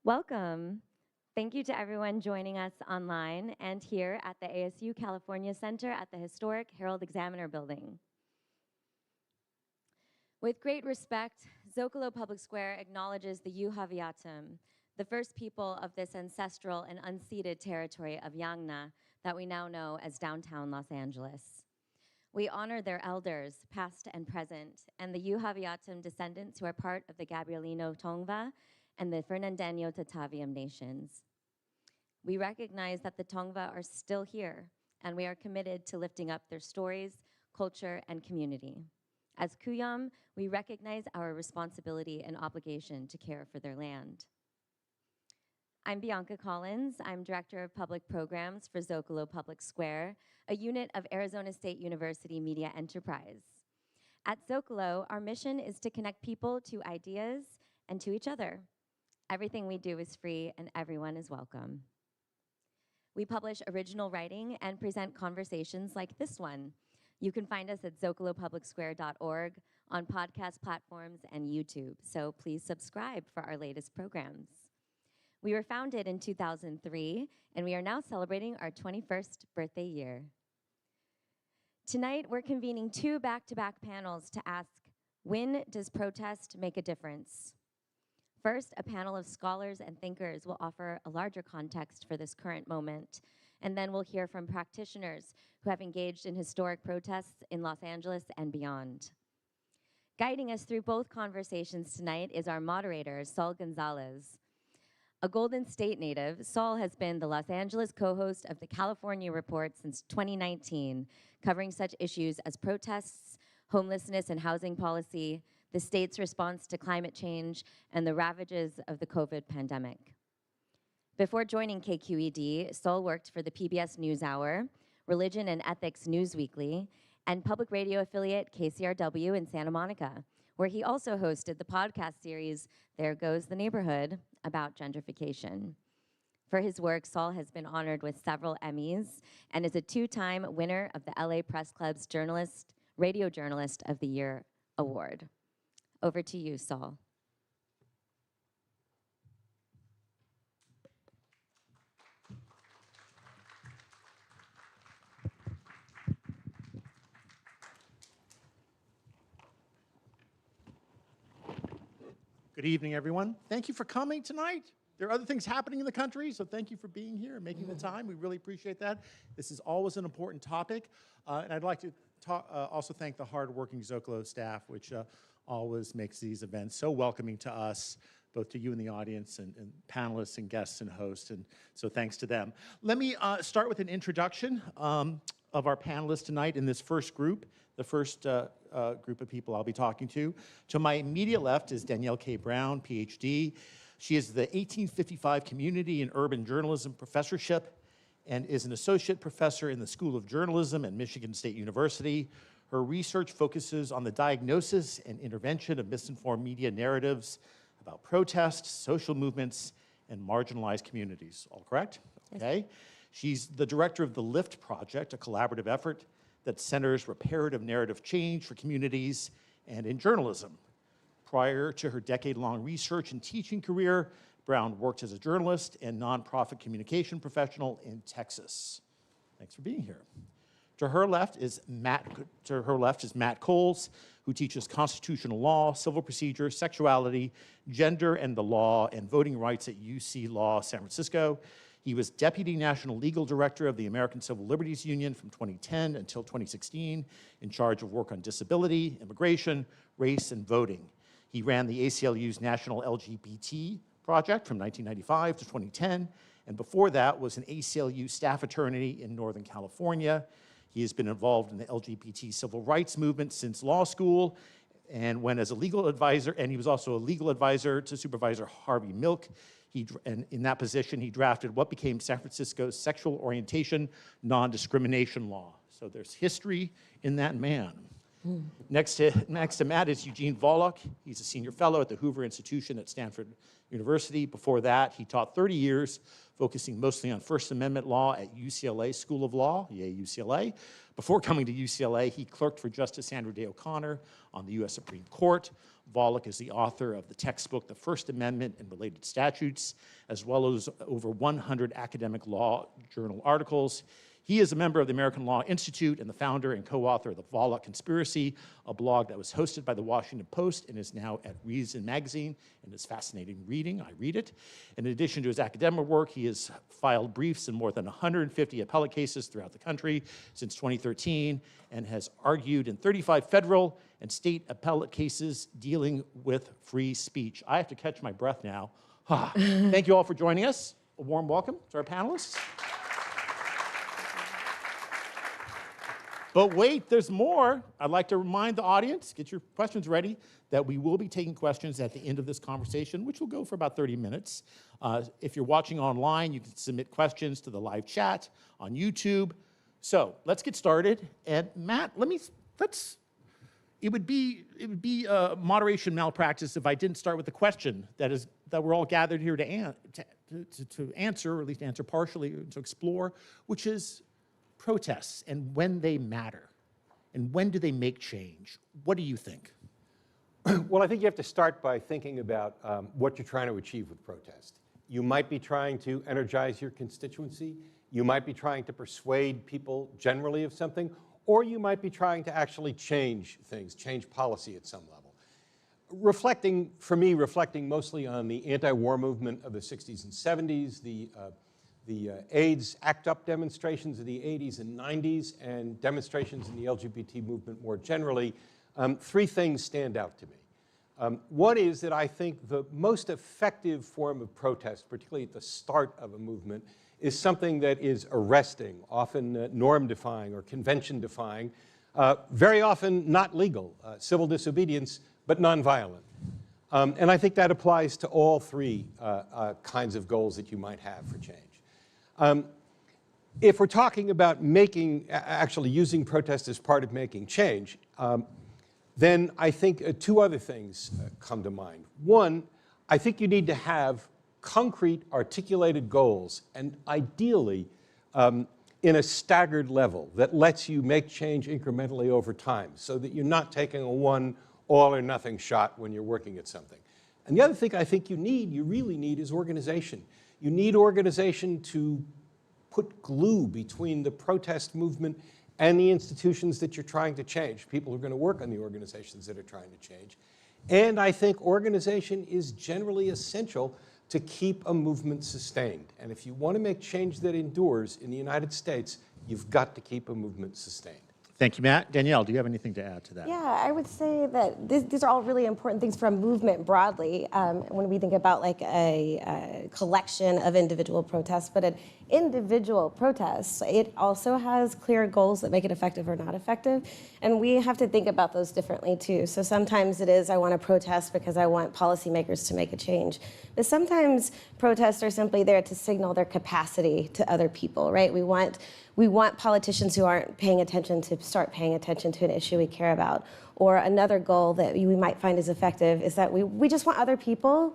Welcome. Thank you to everyone joining us online and here at the ASU California Center at the historic Herald-Examiner building. With great respect, Zócalo Public Square acknowledges the Yuhaviatum, the first people of this ancestral and unceded territory of Yangna that we now know as downtown Los Angeles. We honor their elders, past and present, and the Yuhaviatum descendants who are part of the Gabrielino Tongva and the Fernandeño Tataviam nations. We recognize that the Tongva are still here, and we are committed to lifting up their stories, culture, and community. As Kuyam, we recognize our responsibility and obligation to care for their land. I'm Bianca Collins. I'm Director of Public Programs for Zócalo Public Square, a unit of Arizona State University Media Enterprise. At Zócalo, our mission is to connect people to ideas and to each other. Everything we do is free and everyone is welcome. We publish original writing and present conversations like this one. You can find us at zocalopublicsquare.org, on podcast platforms and YouTube, so please subscribe for our latest programs. We were founded in 2003, and we are now celebrating our 21st birthday year. Tonight, we're convening two back-to-back panels to ask, when does protest make a difference? First, a panel of scholars and thinkers will offer a larger context for this current moment, and then we'll hear from practitioners who have engaged in historic protests in Los Angeles and beyond. Guiding us through both conversations tonight is our moderator, Saul Gonzalez. A Golden State native, Saul has been the Los Angeles co-host of the California Report since 2019, covering such issues as protests, homelessness and housing policy, the state's response to climate change, and the ravages of the COVID pandemic. Before joining KQED, Saul worked for the PBS NewsHour, Religion and Ethics Newsweekly, and public radio affiliate KCRW in Santa Monica, where he also hosted the podcast series, There Goes the Neighborhood, about gentrification. For his work, Saul has been honored with several Emmys and is a two-time winner of the LA Press Club's Radio Journalist of the Year award. Over to you, Saul. Good evening, everyone. Thank you for coming tonight. There are other things happening in the country, so thank you for being here and making the time. We really appreciate that. This is always an important topic. And I'd like to also thank the hardworking Zócalo staff, which always makes these events so welcoming to us, both to you in the audience and panelists and guests and hosts. And so thanks to them. Let me start with an introduction of our panelists tonight in this first group, the first group of people I'll be talking to. To my immediate left is Danielle K. Brown, PhD. She is the 1855 Community and Urban Journalism Professorship and is an associate professor in the School of Journalism at Michigan State University. Her research focuses on the diagnosis and intervention of misinformed media narratives about protests, social movements, and marginalized communities. All correct? Okay. She's the director of the LIFT Project, a collaborative effort that centers reparative narrative change for communities and in journalism. Prior to her decade-long research and teaching career, Brown worked as a journalist and nonprofit communication professional in Texas. Thanks for being here. To her left is Matt Coles, who teaches constitutional law, civil procedure, sexuality, gender and the law, and voting rights at UC Law San Francisco. He was Deputy National Legal Director of the American Civil Liberties Union from 2010 until 2016, in charge of work on disability, immigration, race, and voting. He ran the ACLU's National LGBT Project from 1995 to 2010, and before that was an ACLU staff attorney in Northern California. He has been involved in the LGBT civil rights movement since law school, and went as a legal advisor, and he was also a legal advisor to Supervisor Harvey Milk. And in that position, he drafted what became San Francisco's sexual orientation non-discrimination law. So there's history in that man. Next to Matt is Eugene Volokh. He's a senior fellow at the Hoover Institution at Stanford University. Before that, he taught 30 years focusing mostly on First Amendment law at UCLA School of Law, yay UCLA. Before coming to UCLA, he clerked for Justice Sandra Day O'Connor on the U.S. Supreme Court. Volokh is the author of the textbook, The First Amendment and Related Statutes, as well as over 100 academic law journal articles. He is a member of the American Law Institute and the founder and co-author of The Volokh Conspiracy, a blog that was hosted by the Washington Post and is now at Reason Magazine, and is fascinating reading. I read it. In addition to his academic work, he has filed briefs in more than 150 appellate cases throughout the country since 2013 and has argued in 35 federal and state appellate cases dealing with free speech. I have to catch my breath now. Thank you all for joining us. A warm welcome to our panelists. But wait, there's more. I'd like to remind the audience, get your questions ready, that we will be taking questions at the end of this conversation, which will go for about 30 minutes. If you're watching online, you can submit questions to the live chat on YouTube. So let's get started. And Matt, it would be moderation malpractice if I didn't start with the question that we're all gathered here to answer, or at least answer partially, to explore, which is protests and when they matter, and when do they make change? What do you think? Well, I think you have to start by thinking about what you're trying to achieve with protest. You might be trying to energize your constituency. You might be trying to persuade people generally of something, or you might be trying to actually change things, change policy at some level. Reflecting mostly on the anti-war movement of the 60s and 70s, the AIDS ACT UP demonstrations of the 80s and 90s, and demonstrations in the LGBT movement more generally, three things stand out to me. One is that I think the most effective form of protest, particularly at the start of a movement, is something that is arresting, often norm-defying or convention-defying, very often not legal, civil disobedience, but nonviolent. And I think that applies to all three kinds of goals that you might have for change. If we're talking about actually using protest as part of making change, then I think two other things come to mind. One, I think you need to have concrete, articulated goals, and ideally in a staggered level that lets you make change incrementally over time, so that you're not taking a one all or nothing shot when you're working at something. And the other thing I think you really need is organization. You need organization to put glue between the protest movement and the institutions that you're trying to change, people who are going to work on the organizations that are trying to change. And I think organization is generally essential to keep a movement sustained. And if you want to make change that endures in the United States, you've got to keep a movement sustained. Thank you, Matt. Danielle, do you have anything to add to that? Yeah, I would say that these are all really important things for a movement broadly when we think about like a collection of individual protests. But an individual protest, it also has clear goals that make it effective or not effective. And we have to think about those differently too. So sometimes it is, I want to protest because I want policymakers to make a change. But sometimes protests are simply there to signal their capacity to other people, right? We want politicians who aren't paying attention to start paying attention to an issue we care about. Or another goal that we might find is effective is that we just want other people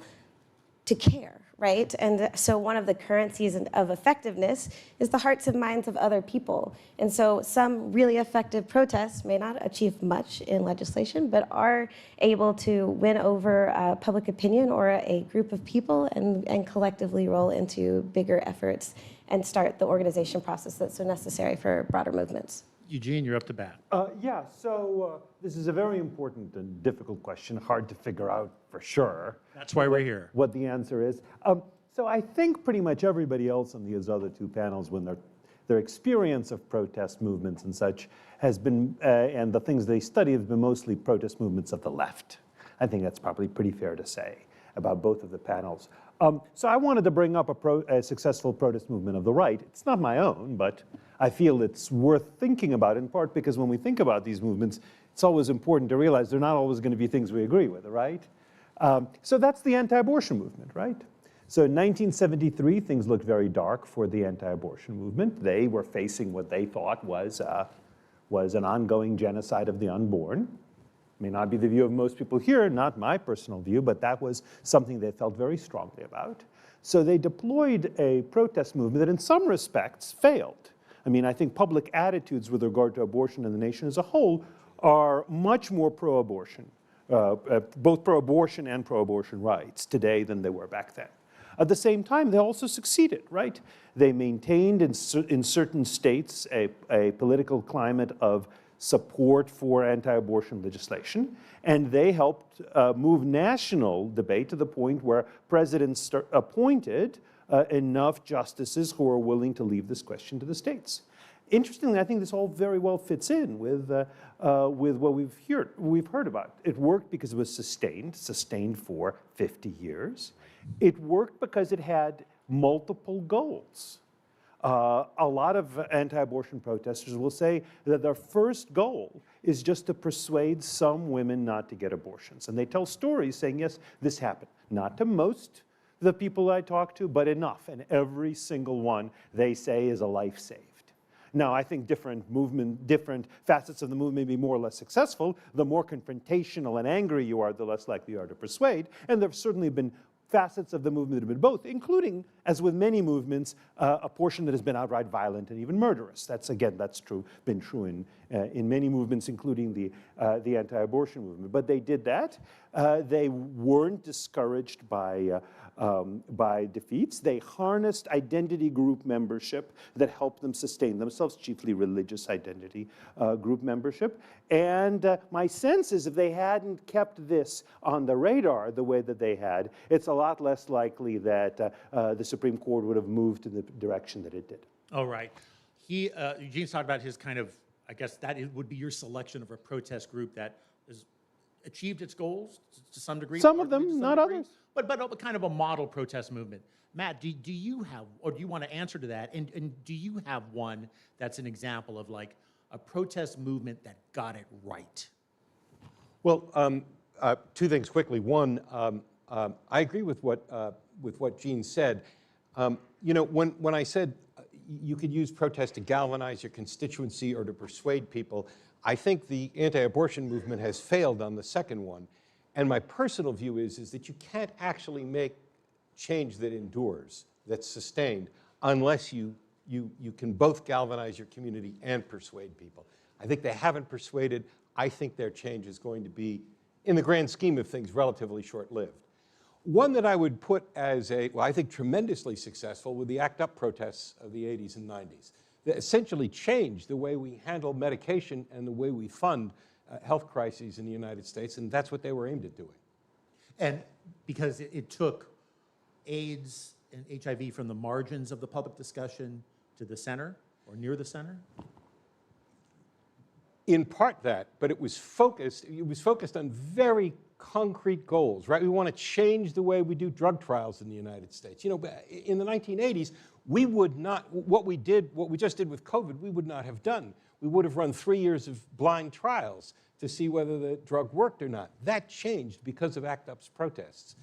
to care, right? And so one of the currencies of effectiveness is the hearts and minds of other people. And so some really effective protests may not achieve much in legislation, but are able to win over public opinion or a group of people and collectively roll into bigger efforts and start the organization process that's so necessary for broader movements. Eugene, you're up to bat. Yeah, so this is a very important and difficult question, hard to figure out for sure. That's why we're here. What the answer is. So I think pretty much everybody else on these other two panels, when their experience of protest movements and such has been, and the things they study have been mostly protest movements of the left. I think that's probably pretty fair to say about both of the panels. So I wanted to bring up a successful protest movement of the right. It's not my own, but I feel it's worth thinking about, in part because when we think about these movements, it's always important to realize they're not always going to be things we agree with, right? So that's the anti-abortion movement, right? So in 1973, things looked very dark for the anti-abortion movement. They were facing what they thought was an ongoing genocide of the unborn. May not be the view of most people here, not my personal view, but that was something they felt very strongly about. So they deployed a protest movement that in some respects failed. I mean, I think public attitudes with regard to abortion in the nation as a whole are much more pro-abortion, both pro-abortion and pro-abortion rights today than they were back then. At the same time, they also succeeded, right? They maintained in certain states a political climate of support for anti-abortion legislation, and they helped move national debate to the point where presidents appointed enough justices who are willing to leave this question to the states. Interestingly, I think this all very well fits in with what we've heard about. It worked because it was sustained for 50 years. It worked because it had multiple goals. A lot of anti-abortion protesters will say that their first goal is just to persuade some women not to get abortions. And they tell stories saying, yes, this happened. Not to most of the people I talk to, but enough. And every single one, they say, is a life saved. Now, I think different facets of the movement may be more or less successful. The more confrontational and angry you are, the less likely you are to persuade. And there have certainly been facets of the movement that have been both, including, as with many movements, a portion that has been outright violent and even murderous. That's been true in many movements, including the anti-abortion movement. But they did that. They weren't discouraged by defeats. They harnessed identity group membership that helped them sustain themselves, chiefly religious identity group membership. And my sense is if they hadn't kept this on the radar the way that they had, it's a lot less likely that the Supreme Court would have moved in the direction that it did. All right. Eugene's talked about his kind of, I guess would be your selection of a protest group that has achieved its goals to some degree. Some of them, not others. But kind of a model protest movement. Matt, do you have, or do you want to answer to that? And do you have one that's an example of like a protest movement that got it right? Well, two things quickly. One, I agree with what Gene said. You know, when I said you could use protest to galvanize your constituency or to persuade people, I think the anti-abortion movement has failed on the second one. And my personal view is that you can't actually make change that endures, that's sustained, unless you can both galvanize your community and persuade people. I think they haven't persuaded. I think their change is going to be, in the grand scheme of things, relatively short-lived. One that I would put as I think tremendously successful were the ACT UP protests of the 80s and 90s. That essentially changed the way we handle medication and the way we fund health crises in the United States, and that's what they were aimed at doing. And because it took AIDS and HIV from the margins of the public discussion to the center or near the center? In part that, but it was focused on very concrete goals, right? We want to change the way we do drug trials in the United States. You know, in the 1980s, we would not, what we just did with COVID, we would not have done. We would have run 3 years of blind trials to see whether the drug worked or not. That changed because of ACT UP's protests.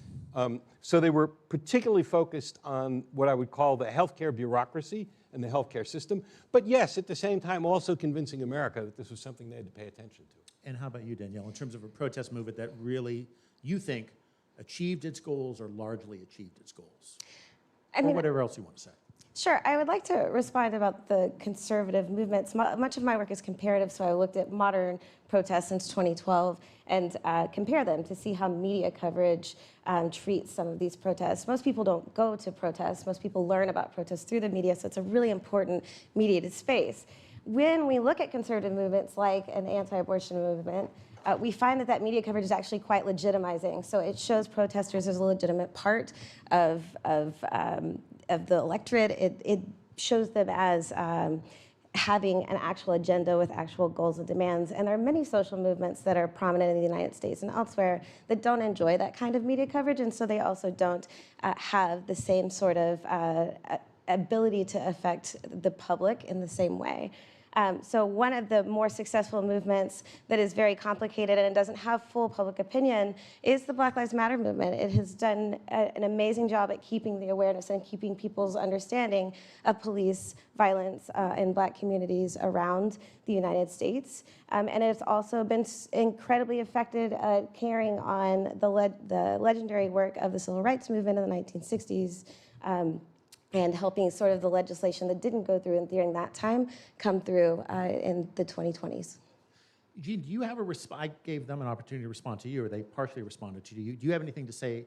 So they were particularly focused on what I would call the healthcare bureaucracy and the healthcare system, but yes, at the same time also convincing America that this was something they had to pay attention to. And how about you, Danielle, in terms of a protest movement that really, you think, achieved its goals or largely achieved its goals? Or whatever else you want to say. Sure, I would like to respond about the conservative movements. Much of my work is comparative, so I looked at modern protests since 2012 and compare them to see how media coverage treats some of these protests. Most people don't go to protests. Most people learn about protests through the media, so it's a really important mediated space. When we look at conservative movements like an anti-abortion movement, we find that media coverage is actually quite legitimizing. So it shows protesters as a legitimate part of the electorate. It shows them as having an actual agenda with actual goals and demands. And there are many social movements that are prominent in the United States and elsewhere that don't enjoy that kind of media coverage, and so they also don't have the same sort of ability to affect the public in the same way. So one of the more successful movements that is very complicated and doesn't have full public opinion is the Black Lives Matter movement. It has done an amazing job at keeping the awareness and keeping people's understanding of police violence in Black communities around the United States. And it's also been incredibly effective at carrying on the legendary work of the civil rights movement in the 1960s and helping sort of the legislation that didn't go through during that time come through in the 2020s. Eugene, do you have I gave them an opportunity to respond to you, or they partially responded to you. Do you have anything to say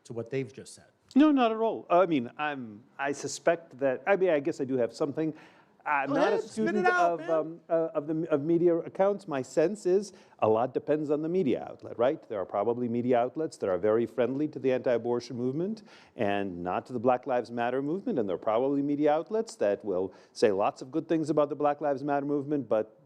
to what they've just said? No, not at all. I mean, I suspect that, I mean, I guess I do have something. I'm not a student of media accounts. My sense is a lot depends on the media outlet, right? There are probably media outlets that are very friendly to the anti-abortion movement and not to the Black Lives Matter movement, and there are probably media outlets that will say lots of good things about the Black Lives Matter movement, but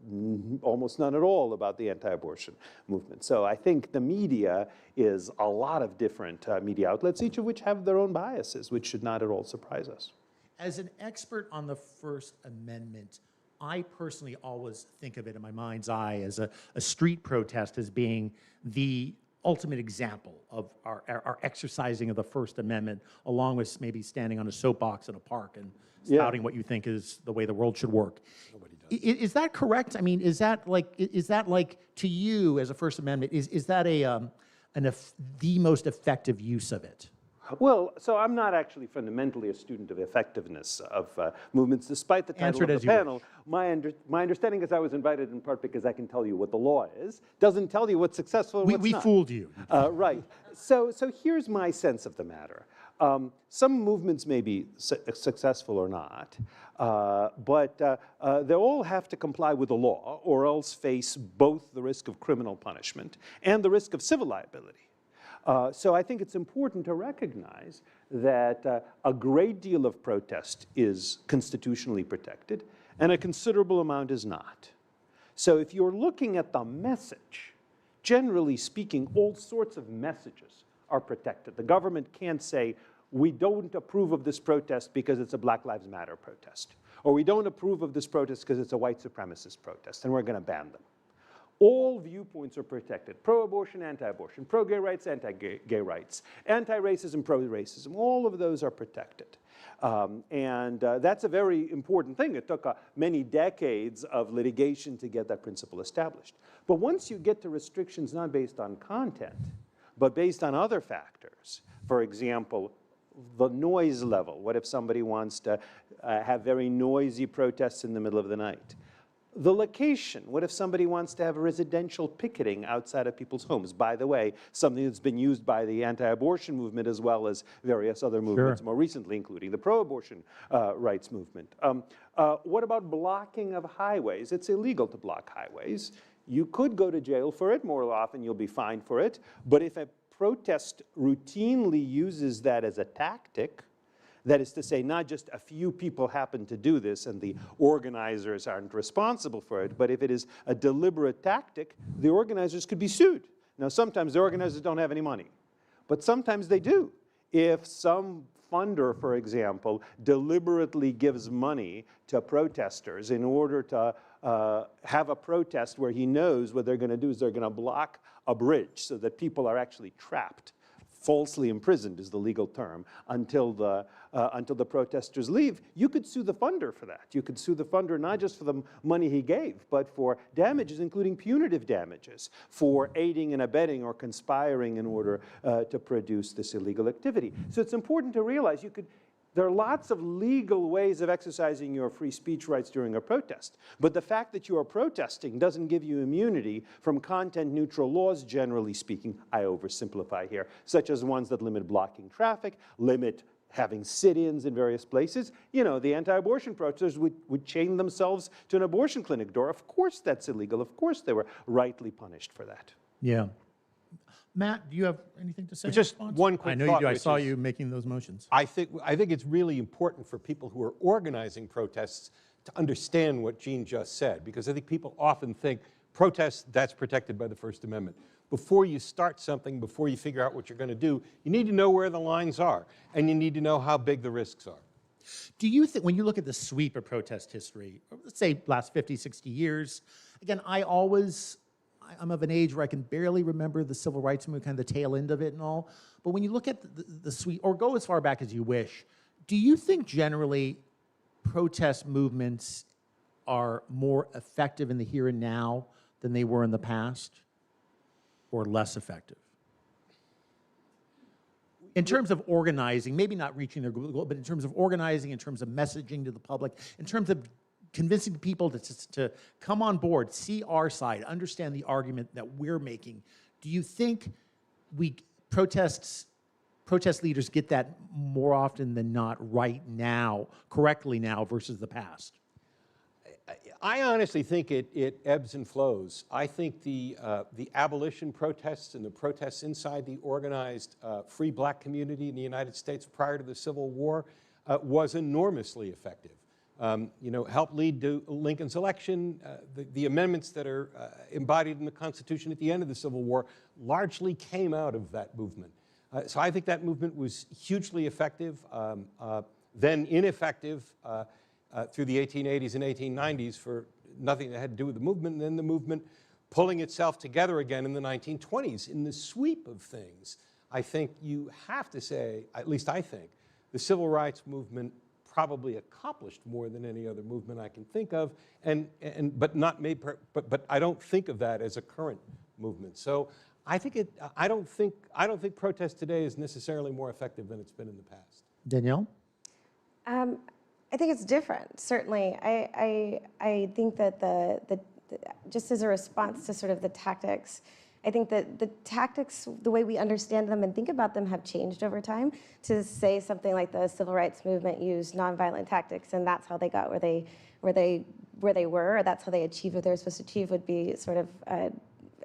almost none at all about the anti-abortion movement. So I think the media is a lot of different media outlets, each of which have their own biases, which should not at all surprise us. As an expert on the First Amendment, I personally always think of it in my mind's eye as a street protest as being the ultimate example of our exercising of the First Amendment, along with maybe standing on a soapbox in a park and spouting what you think is the way the world should work. Nobody does. Is that correct? I mean, is that like to you as a First Amendment, is that the most effective use of it? Well, so I'm not actually fundamentally a student of effectiveness of movements, despite the title of the panel. My understanding is I was invited in part because I can tell you what the law is. Doesn't tell you what's successful and what's not. We fooled you. Right. So here's my sense of the matter. Some movements may be successful or not, but they all have to comply with the law or else face both the risk of criminal punishment and the risk of civil liability. So I think it's important to recognize that a great deal of protest is constitutionally protected and a considerable amount is not. So if you're looking at the message, generally speaking, all sorts of messages are protected. The government can't say, we don't approve of this protest because it's a Black Lives Matter protest, or we don't approve of this protest because it's a white supremacist protest, and we're going to ban them. All viewpoints are protected. Pro-abortion, anti-abortion, pro-gay rights, anti-gay rights, anti-racism, pro-racism, all of those are protected. That's a very important thing. It took many decades of litigation to get that principle established. But once you get to restrictions not based on content, but based on other factors, for example, the noise level. What if somebody wants to have very noisy protests in the middle of the night? The location. What if somebody wants to have residential picketing outside of people's homes? By the way, something that's been used by the anti-abortion movement as well as various other movements more recently, including the pro-abortion rights movement. What about blocking of highways? It's illegal to block highways. You could go to jail for it. More often you'll be fined for it. But if a protest routinely uses that as a tactic, that is to say, not just a few people happen to do this and the organizers aren't responsible for it, but if it is a deliberate tactic, the organizers could be sued. Now, sometimes the organizers don't have any money, but sometimes they do. If some funder, for example, deliberately gives money to protesters in order to have a protest where he knows what they're going to do is they're going to block a bridge so that people are actually trapped. Falsely imprisoned is the legal term, until the protesters leave, you could sue the funder for that. You could sue the funder not just for the money he gave, but for damages, including punitive damages, for aiding and abetting or conspiring in order to produce this illegal activity. So it's important to realize there are lots of legal ways of exercising your free speech rights during a protest. But the fact that you are protesting doesn't give you immunity from content-neutral laws, generally speaking. I oversimplify here, such as ones that limit blocking traffic, limit having sit-ins in various places. You know, the anti-abortion protesters would chain themselves to an abortion clinic door. Of course that's illegal. Of course they were rightly punished for that. Yeah. Matt, do you have anything to say? Just one quick thought. I know you do. I saw you making those motions. I think it's really important for people who are organizing protests to understand what Gene just said, because I think people often think protests, that's protected by the First Amendment. Before you start something, before you figure out what you're going to do, you need to know where the lines are, and you need to know how big the risks are. Do you think, when you look at the sweep of protest history, let's say last 50, 60 years, again, I'm of an age where I can barely remember the civil rights movement, kind of the tail end of it and all. But when you look at the sweep, or go as far back as you wish, do you think generally protest movements are more effective in the here and now than they were in the past, or less effective? In terms of organizing, maybe not reaching their goal, but in terms of organizing, in terms of messaging to the public, in terms of convincing people to come on board, see our side, understand the argument that we're making, do you think protest leaders get that more often than not right now, correctly now, versus the past? I honestly think it ebbs and flows. I think the abolition protests and the protests inside the organized free black community in the United States prior to the Civil War was enormously effective. Helped lead to Lincoln's election. The amendments that are embodied in the Constitution at the end of the Civil War largely came out of that movement. So I think that movement was hugely effective, then ineffective through the 1880s and 1890s for nothing that had to do with the movement, and then the movement pulling itself together again in the 1920s. In the sweep of things, I think you have to say, at least I think, the civil rights movement probably accomplished more than any other movement I can think of, but I don't think of that as a current movement. So I don't think protest today is necessarily more effective than it's been in the past. Danielle? I think it's different, certainly. I think that just as a response to sort of the tactics, I think that the tactics, the way we understand them and think about them, have changed over time. To say something like the civil rights movement used nonviolent tactics, and that's how they got where they were, or that's how they achieved what they were supposed to achieve, would be sort of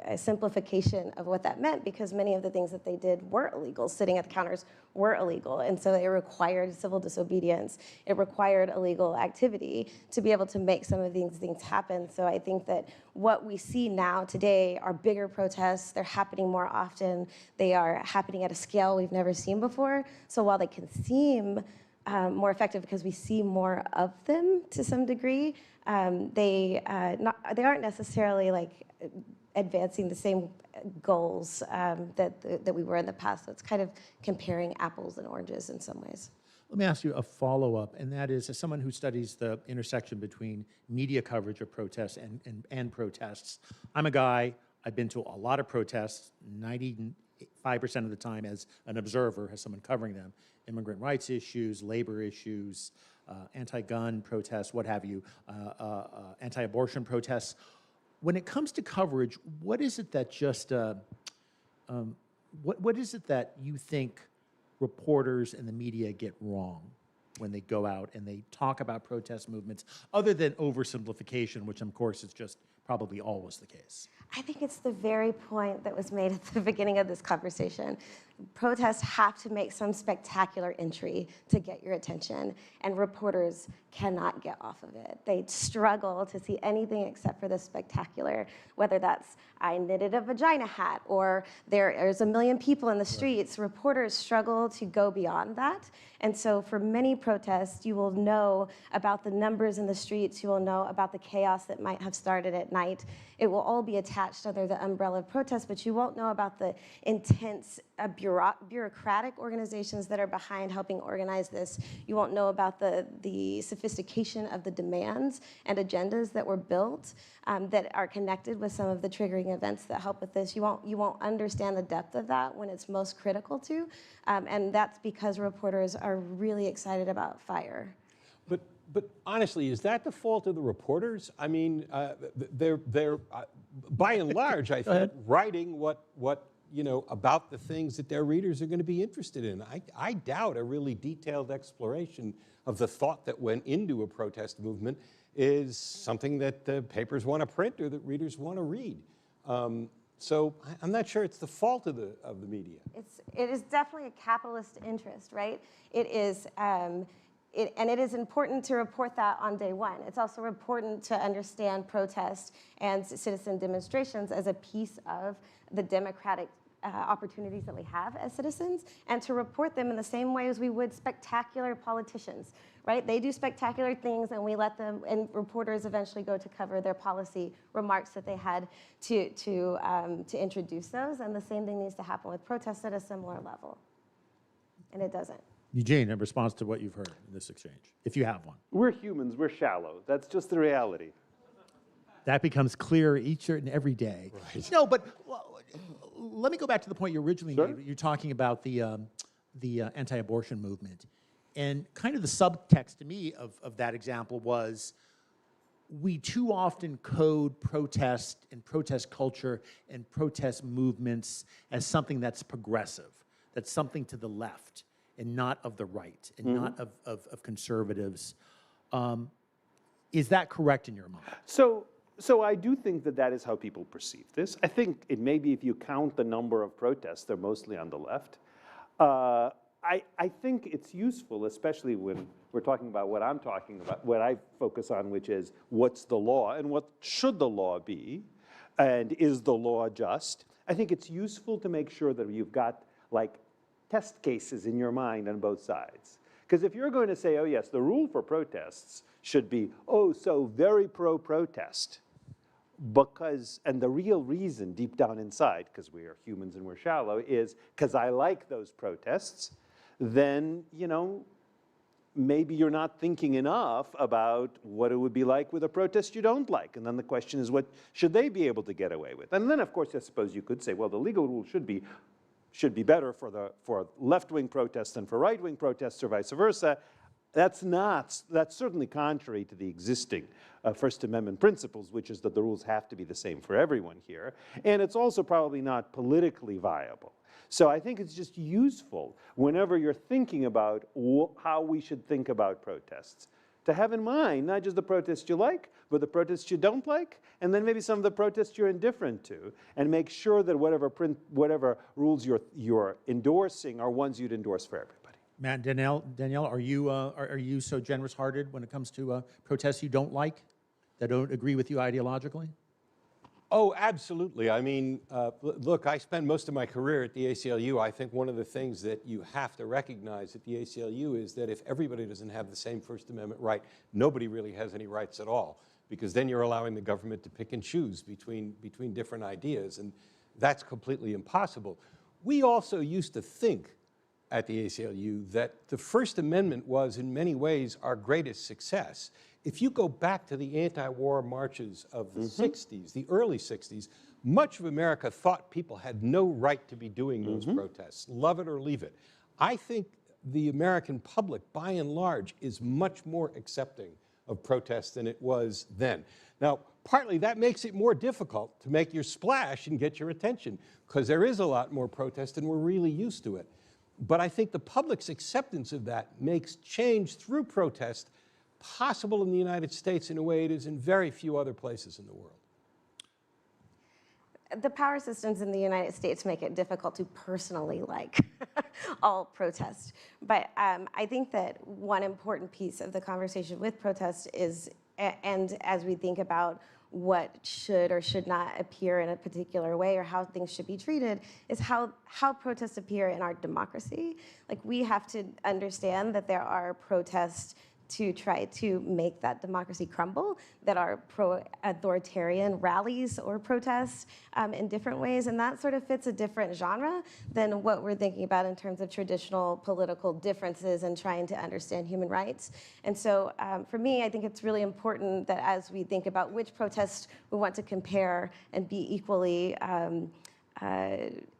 a simplification of what that meant, because many of the things that they did were illegal. Sitting at the counters were illegal, and so it required civil disobedience. It required illegal activity to be able to make some of these things happen. So I think that what we see now today are bigger protests. They're happening more often. They are happening at a scale we've never seen before. So while they can seem more effective because we see more of them to some degree, they aren't necessarily like advancing the same goals that we were in the past. So it's kind of comparing apples and oranges in some ways. Let me ask you a follow-up, and that is, as someone who studies the intersection between media coverage of protests and protests, I'm a guy, I've been to a lot of protests, 95% of the time as an observer, as someone covering them, immigrant rights issues, labor issues, anti-gun protests, what have you, anti-abortion protests. When it comes to coverage, what is it that what is it that you think reporters and the media get wrong when they go out and they talk about protest movements, other than oversimplification, which of course is just probably always the case? I think it's the very point that was made at the beginning of this conversation. Protests have to make some spectacular entry to get your attention, and reporters cannot get off of it. They struggle to see anything except for the spectacular, whether that's I knitted a vagina hat or there's 1 million people in the streets. Right. Reporters struggle to go beyond that. And so for many protests, you will know about the numbers in the streets, you will know about the chaos that might have started at night. It will all be attached under the umbrella of protest, but you won't know about the intense bureaucratic organizations that are behind helping organize this. You won't know about the sophistication of the demands and agendas that were built that are connected with some of the triggering events that help with this. You won't understand the depth of that when it's most critical to, and that's because reporters are really excited about fire. But honestly, is that the fault of the reporters? I mean, they're by and large, I think, writing what about the things that their readers are going to be interested in. I doubt a really detailed exploration of the thought that went into a protest movement is something that the papers want to print or that readers want to read. So I'm not sure it's the fault of the media. It is definitely a capitalist interest, right? It is. And it is important to report that on day one. It's also important to understand protest and citizen demonstrations as a piece of the democratic opportunities that we have as citizens, and to report them in the same way as we would spectacular politicians, right? They do spectacular things, and we let them, and reporters eventually go to cover their policy remarks that they had to introduce those, and the same thing needs to happen with protests at a similar level, and it doesn't. Eugene, in response to what you've heard in this exchange, if you have one. We're humans, we're shallow. That's just the reality. That becomes clear each and every day. Right. No, but let me go back to the point you originally made. You're talking about the the anti-abortion movement. And kind of the subtext to me of that example was, we too often code protest and protest culture and protest movements as something that's progressive, that's something to the left and not of the right and not of conservatives. Is that correct in your mind? So I do think that that is how people perceive this. I think it may be, if you count the number of protests, they're mostly on the left. I think it's useful, especially when we're talking about what I'm talking about, what I focus on, which is what's the law and what should the law be, and is the law just? I think it's useful to make sure that you've got like test cases in your mind on both sides. Because if you're going to say, oh yes, the rule for protests should be, oh, so very pro-protest, because, and the real reason deep down inside, because we are humans and we're shallow, is because I like those protests, then, you know, maybe you're not thinking enough about what it would be like with a protest you don't like. And then the question is, what should they be able to get away with? And then, of course, I suppose you could say, well, the legal rule should be better for left-wing protests than for right-wing protests, or vice versa. That's certainly contrary to the existing First Amendment principles, which is that the rules have to be the same for everyone here. And it's also probably not politically viable. So I think it's just useful whenever you're thinking about how we should think about protests, to have in mind not just the protests you like, but the protests you don't like, and then maybe some of the protests you're indifferent to, and make sure that whatever rules you're endorsing are ones you'd endorse for everybody. Matt, Danielle, are you so generous-hearted when it comes to protests you don't like, that don't agree with you ideologically? Oh, absolutely. I mean, look, I spent most of my career at the ACLU. I think one of the things that you have to recognize at the ACLU is that if everybody doesn't have the same First Amendment right, nobody really has any rights at all, because then you're allowing the government to pick and choose between different ideas, and that's completely impossible. We also used to think at the ACLU that the First Amendment was in many ways our greatest success. If you go back to the anti-war marches of the 60s, the early 60s, much of America thought people had no right to be doing those protests, love it or leave it. I think the American public, by and large, is much more accepting of protests than it was then. Now, partly that makes it more difficult to make your splash and get your attention, because there is a lot more protest and we're really used to it. But I think the public's acceptance of that makes change through protest possible in the United States in a way it is in very few other places in the world. The power systems in the United States make it difficult to personally like all protest. But I think that one important piece of the conversation with protest is, and as we think about what should or should not appear in a particular way or how things should be treated, is how protests appear in our democracy. Like, we have to understand that there are protests to try to make that democracy crumble, that are pro-authoritarian rallies or protests in different ways, and that sort of fits a different genre than what we're thinking about in terms of traditional political differences and trying to understand human rights. And so for me, I think it's really important that as we think about which protests we want to compare and be equally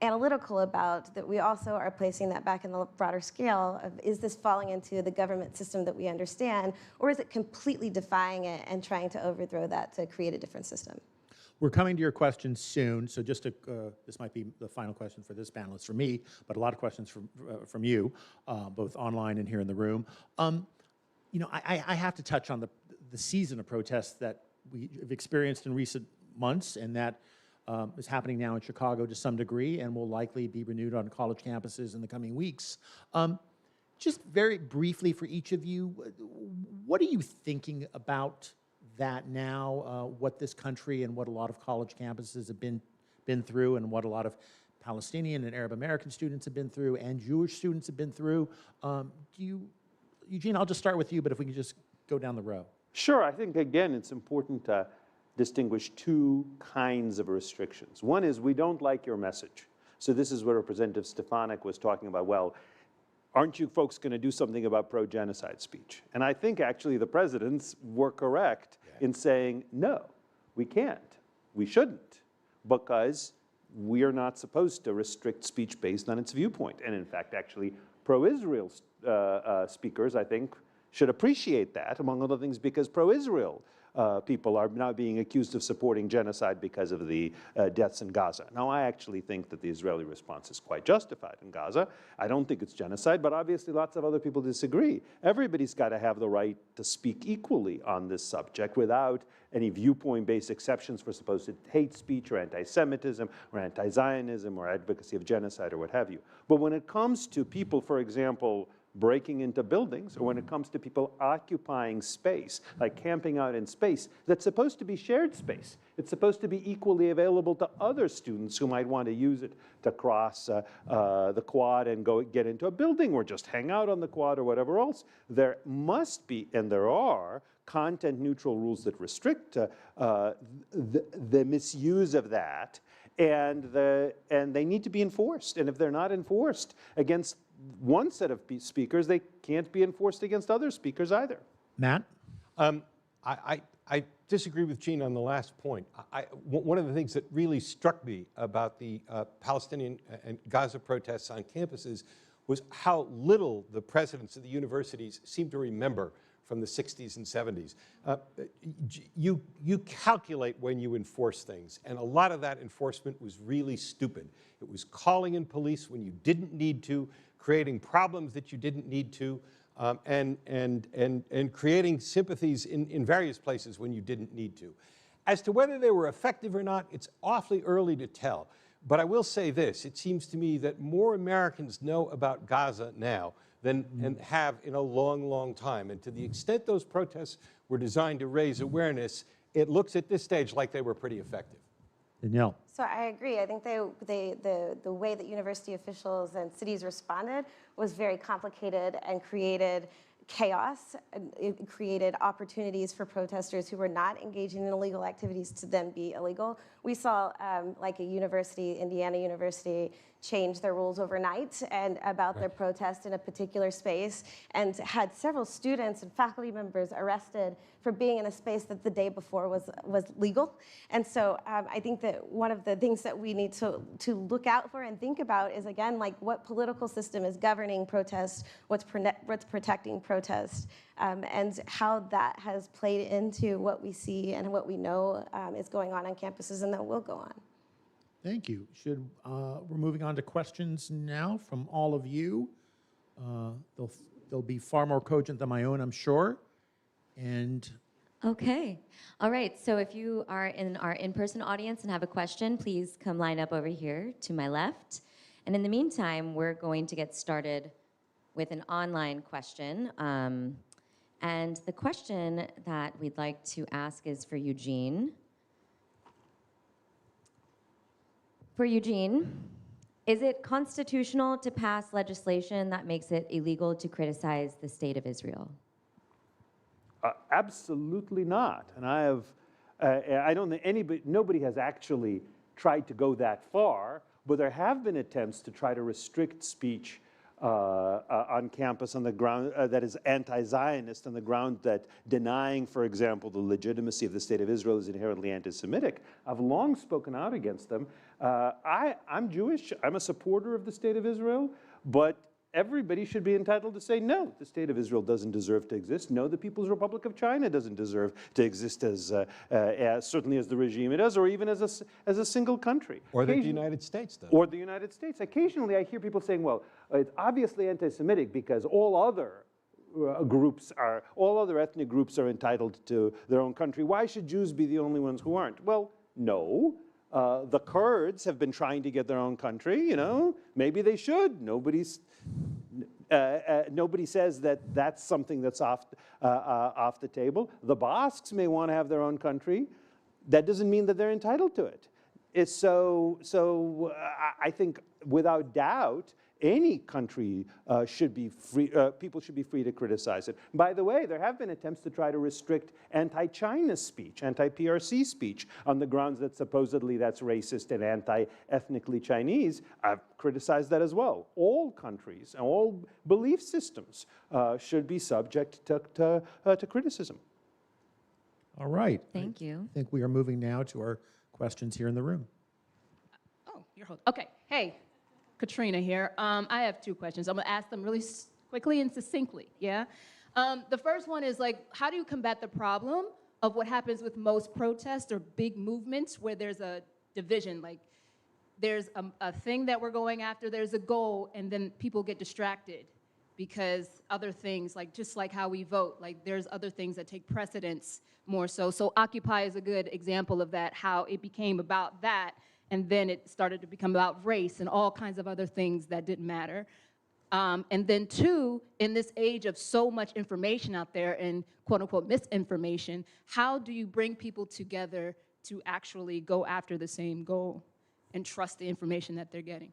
analytical about, that we also are placing that back in the broader scale of, is this falling into the government system that we understand, or is it completely defying it and trying to overthrow that to create a different system? We're coming to your questions soon, so just to, this might be the final question for this panelist, for me, but a lot of questions from you, both online and here in the room. You know, I have to touch on the season of protests that we've experienced in recent months, and that is happening now in Chicago to some degree and will likely be renewed on college campuses in the coming weeks. Just very briefly for each of you, what are you thinking about that now, what this country and what a lot of college campuses have been through, and what a lot of Palestinian and Arab American students have been through, and Jewish students have been through? Eugene, I'll just start with you, but if we can just go down the row. Sure, I think, again, it's important to distinguish two kinds of restrictions. One is, we don't like your message. So this is where Representative Stefanik was talking about, well, aren't you folks going to do something about pro-genocide speech? And I think actually the presidents were correct in saying, no, we can't, we shouldn't, because we are not supposed to restrict speech based on its viewpoint. And in fact, actually, pro-Israel speakers, I think, should appreciate that, among other things, because pro-Israel people are now being accused of supporting genocide because of the deaths in Gaza. Now, I actually think that the Israeli response is quite justified in Gaza. I don't think it's genocide, but obviously lots of other people disagree. Everybody's got to have the right to speak equally on this subject without any viewpoint-based exceptions for supposed hate speech or anti-Semitism or anti-Zionism or advocacy of genocide or what have you. But when it comes to people, for example, breaking into buildings, or when it comes to people occupying space, like camping out in space, that's supposed to be shared space. It's supposed to be equally available to other students who might want to use it to cross the quad and go get into a building or just hang out on the quad or whatever else. There must be, and there are, content-neutral rules that restrict the misuse of that, and they need to be enforced. And if they're not enforced against one set of speakers, they can't be enforced against other speakers either. Matt? I disagree with Gene on the last point. One of the things that really struck me about the Palestinian and Gaza protests on campuses was how little the presidents of the universities seem to remember from the 60s and 70s. You calculate when you enforce things, and a lot of that enforcement was really stupid. It was calling in police when you didn't need to, creating problems that you didn't need to, and creating sympathies in various places when you didn't need to. As to whether they were effective or not, it's awfully early to tell. But I will say this, it seems to me that more Americans know about Gaza now than have in a long, long time. And to the extent those protests were designed to raise awareness, it looks at this stage like they were pretty effective. Danielle? So I agree. I think the way that university officials and cities responded was very complicated and created chaos. It created opportunities for protesters who were not engaging in illegal activities to then be illegal. We saw like a university, Indiana University, change their rules overnight and about their protest in a particular space, and had several students and faculty members arrested for being in a space that the day before was legal. And so I think that one of the things that we need to look out for and think about is, again, like what political system is governing protest, what's protecting protest, and how that has played into what we see and what we know is going on campuses and that will go on. Thank you. We're moving on to questions now from all of you. They'll be far more cogent than my own, I'm sure. And Okay. All right. So if you are in our in-person audience and have a question, please come line up over here to my left. And in the meantime, we're going to get started with an online question. And the question that we'd like to ask is for Eugene. For Eugene, is it constitutional to pass legislation that makes it illegal to criticize the state of Israel? Absolutely not. And I don't think nobody has actually tried to go that far, but there have been attempts to try to restrict speech on campus on the ground that is anti-Zionist, on the ground that denying, for example, the legitimacy of the state of Israel is inherently anti-Semitic. I've long spoken out against them. I'm Jewish. I'm a supporter of the state of Israel, but everybody should be entitled to say, no, the state of Israel doesn't deserve to exist. No, the People's Republic of China doesn't deserve to exist as certainly as the regime it does, or even as a single country. Or the United States does. Or the United States. Occasionally I hear people saying, well, it's obviously anti-Semitic because all other ethnic groups are entitled to their own country. Why should Jews be the only ones who aren't? Well, no. The Kurds have been trying to get their own country, you know. Maybe they should. Nobody says that that's something that's off the table. The Basques may want to have their own country. That doesn't mean that they're entitled to it. I think without doubt, any country should be free, people should be free to criticize it. By the way, there have been attempts to try to restrict anti-China speech, anti-PRC speech, on the grounds that supposedly that's racist and anti-ethnically Chinese. I've criticized that as well. All countries and all belief systems should be subject to criticism. all right. Thank you. I think we are moving now to our questions here in the room. Oh, you're holding. Okay. Hey, Katrina here. I have 2 questions. I'm gonna ask them really quickly and succinctly. Yeah. The first one is like, how do you combat the problem of what happens with most protests or big movements where there's a division? Like, there's a thing that we're going after, there's a goal, and then people get distracted because other things, like just like how we vote, like there's other things that take precedence more so. So Occupy is a good example of that, how it became about that, and then it started to become about race and all kinds of other things that didn't matter. And then 2, in this age of so much information out there and quote unquote misinformation, how do you bring people together to actually go after the same goal and trust the information that they're getting?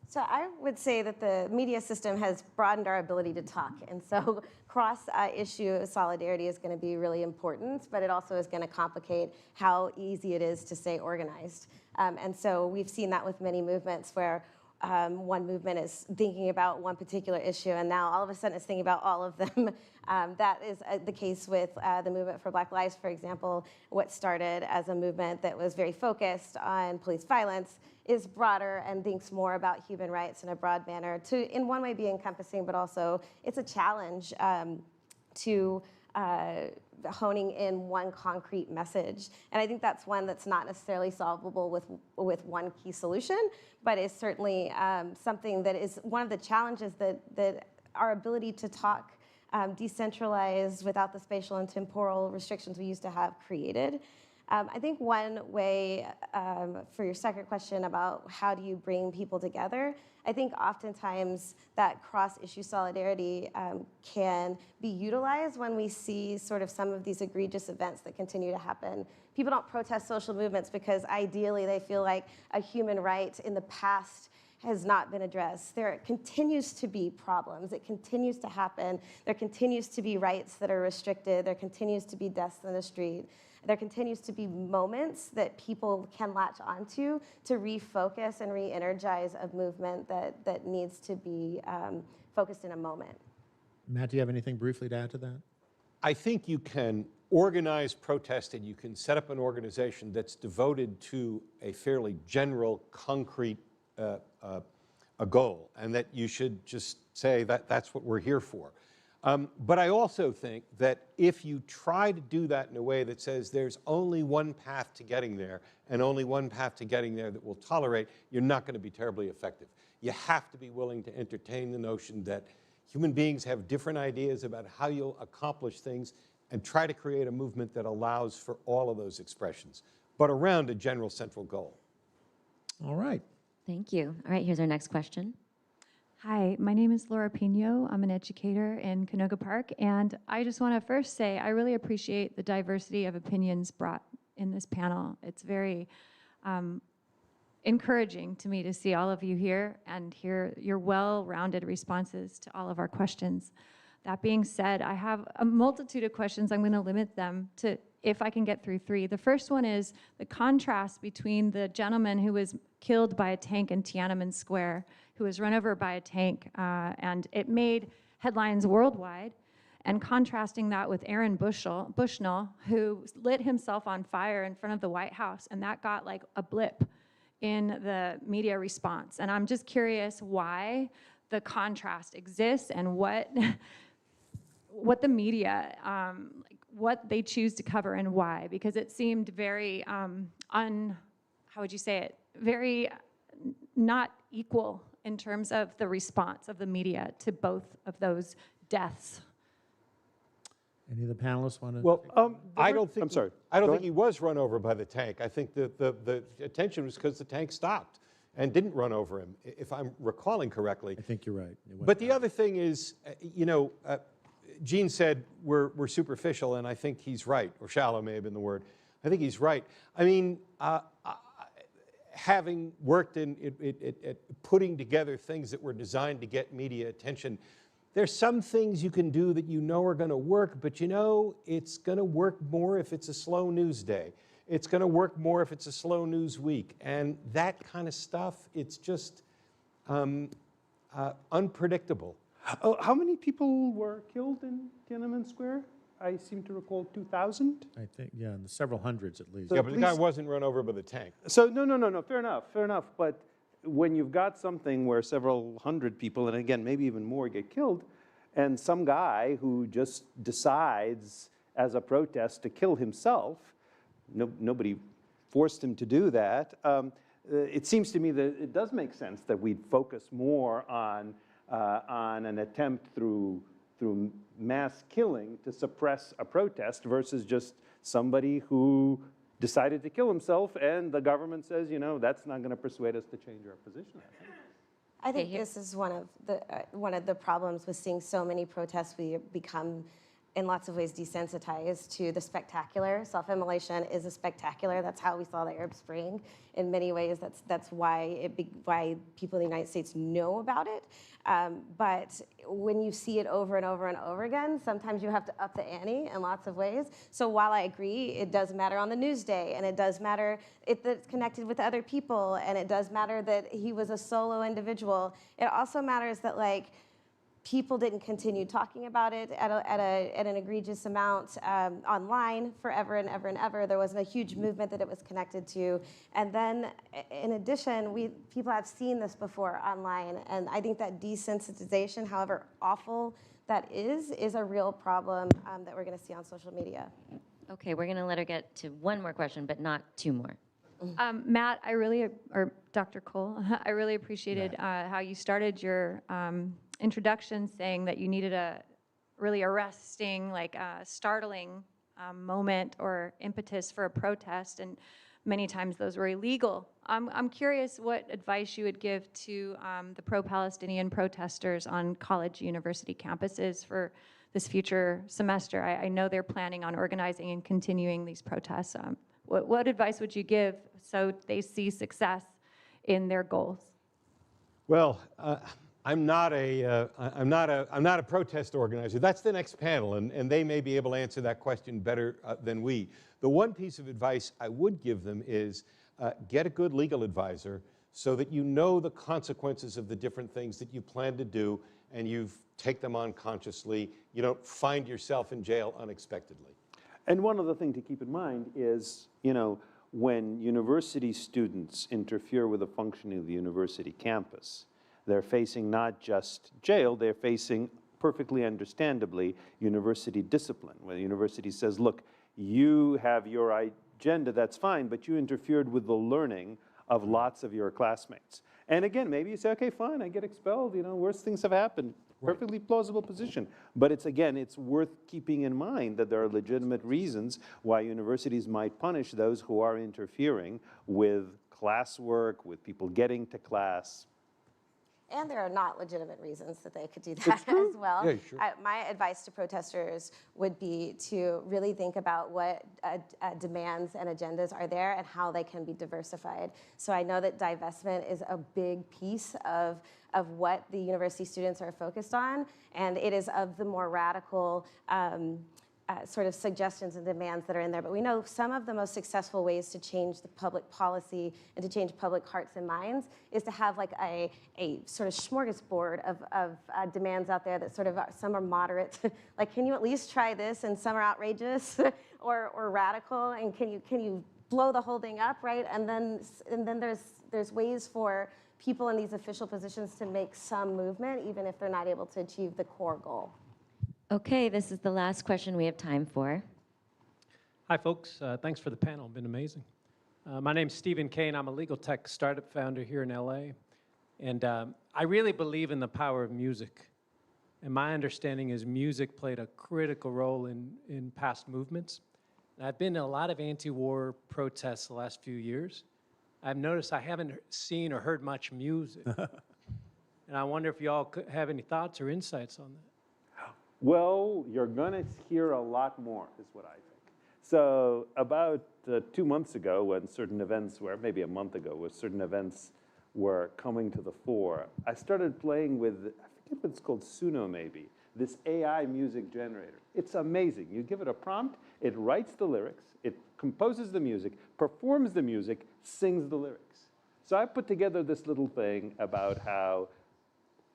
So I would say that the media system has broadened our ability to talk. And so cross-issue solidarity is going to be really important, but it also is going to complicate how easy it is to stay organized. And so we've seen that with many movements where one movement is thinking about one particular issue, and now all of a sudden it's thinking about all of them. That is the case with the movement for Black Lives, for example. What started as a movement that was very focused on police violence is broader and thinks more about human rights in a broad manner to, in one way, be encompassing, but also it's a challenge to honing in one concrete message. And I think that's one that's not necessarily solvable with one key solution, but is certainly something that is one of the challenges that our ability to talk decentralized without the spatial and temporal restrictions we used to have created. I think one way, for your second question about how do you bring people together, I think oftentimes that cross-issue solidarity can be utilized when we see sort of some of these egregious events that continue to happen. People don't protest social movements because ideally they feel like a human right in the past has not been addressed. There continues to be problems. It continues to happen. There continues to be rights that are restricted. There continues to be deaths in the street. There continues to be moments that people can latch onto to refocus and re-energize a movement that needs to be focused in a moment. Matt, do you have anything briefly to add to that? I think you can organize protest and you can set up an organization that's devoted to a fairly general, concrete a goal, and that you should just say that that's what we're here for. But I also think that if you try to do that in a way that says there's only one path to getting there and only one path to getting there that will tolerate, you're not going to be terribly effective. You have to be willing to entertain the notion that human beings have different ideas about how you'll accomplish things and try to create a movement that allows for all of those expressions, but around a general central goal. All right. Thank you. All right, here's our next question. Hi, my name is Laura Pino. I'm an educator in Canoga Park, and I just want to first say I really appreciate the diversity of opinions brought in this panel. It's very encouraging to me to see all of you here and hear your well-rounded responses to all of our questions. That being said, I have a multitude of questions. I'm going to limit them to, if I can get through 3. The first one is the contrast between the gentleman who was killed by a tank in Tiananmen Square, who was run over by a tank, and it made headlines worldwide, and contrasting that with Aaron Bushnell, who lit himself on fire in front of the White House, and that got like a blip in the media response. And I'm just curious why the contrast exists and what the media, what they choose to cover and why, because it seemed very how would you say it? Very not equal in terms of the response of the media to both of those deaths. Any of the panelists want to? Well, I don't think. I'm sorry. I don't Go think he was run over by the tank. I think that the attention was because the tank stopped and didn't run over him, if I'm recalling correctly. I think you're right. But the other thing is, Gene said we're superficial, and I think he's right, or shallow may have been the word. I think he's right. I mean, having worked in putting together things that were designed to get media attention, there's some things you can do that you know are going to work, but you know it's going to work more if it's a slow news day. It's going to work more if it's a slow news week. And that kind of stuff, it's just unpredictable. How many people were killed in Tiananmen Square? I seem to recall 2,000. I think, yeah, in the several hundreds at least. Yeah, at but the guy least- wasn't run over with a tank. So no, fair enough. But when you've got something where several hundred people, and again, maybe even more, get killed, and some guy who just decides as a protest to kill himself, nobody forced him to do that, it seems to me that it does make sense that we'd focus more on an attempt through mass killing to suppress a protest versus just somebody who decided to kill himself and the government says, you know, that's not going to persuade us to change our position. I think this is one of the problems with seeing so many protests. We become, in lots of ways, desensitized to the spectacular. Self-immolation is a spectacular. That's how we saw the Arab Spring. In many ways, that's why why people in the United States know about it. But when you see it over and over and over again, sometimes you have to up the ante in lots of ways. So while I agree, it does matter on the news day, and it does matter that it's connected with other people, and it does matter that he was a solo individual. It also matters that, like, people didn't continue talking about it at an egregious amount online forever and ever and ever. There wasn't a huge movement that it was connected to. And then, in addition, people have seen this before online. And I think that desensitization, however awful that is a real problem that we're going to see on social media. Okay, we're going to let her get to one more question, but not two more. Matt, or Dr. Cole, I really appreciated how you started your introduction saying that you needed a really arresting, like startling moment or impetus for a protest, and many times those were illegal. I'm curious what advice you would give to the pro-Palestinian protesters on college university campuses for this future semester. I know they're planning on organizing and continuing these protests. What advice would you give so they see success in their goals? Well, I'm not a protest organizer. That's the next panel, and they may be able to answer that question better than we. The one piece of advice I would give them is get a good legal advisor so that you know the consequences of the different things that you plan to do, and you take them on consciously. You don't find yourself in jail unexpectedly. And one other thing to keep in mind is, you know, when university students interfere with the functioning of the university campus, they're facing not just jail, they're facing, perfectly understandably, university discipline, where the university says, look, you have your agenda, that's fine, but you interfered with the learning of lots of your classmates. And again, maybe you say, okay, fine, I get expelled, you know, worse things have happened. Perfectly plausible position. But it's worth keeping in mind that there are legitimate reasons why universities might punish those who are interfering with classwork, with people getting to class. And there are not legitimate reasons that they could do that as well. Yeah, sure. My advice to protesters would be to really think about what demands and agendas are there and how they can be diversified. So I know that divestment is a big piece of what the university students are focused on, and it is of the more radical sort of suggestions and demands that are in there. But we know some of the most successful ways to change the public policy and to change public hearts and minds is to have like a sort of smorgasbord of demands out there that sort of some are moderate, like can you at least try this, and some are outrageous or radical, and can you blow the whole thing up, right? And then there's ways for people in these official positions to make some movement, even if they're not able to achieve the core goal. Okay, this is the last question we have time for. Hi, folks. Thanks for the panel. Been amazing. My name's Stephen K, and I'm a legal tech startup founder here in LA. And I really believe in the power of music. And my understanding is music played a critical role in past movements. And I've been to a lot of anti-war protests the last few years. I've noticed I haven't seen or heard much music. And I wonder if y'all have any thoughts or insights on that. Well, you're going to hear a lot more, is what I think. So about 2 months ago, when certain events were, maybe a month ago, when certain events were coming to the fore, I started playing with, I forget what it's called, Suno maybe, this AI music generator. It's amazing. You give it a prompt, it writes the lyrics, it composes the music, performs the music, sings the lyrics. So I put together this little thing about how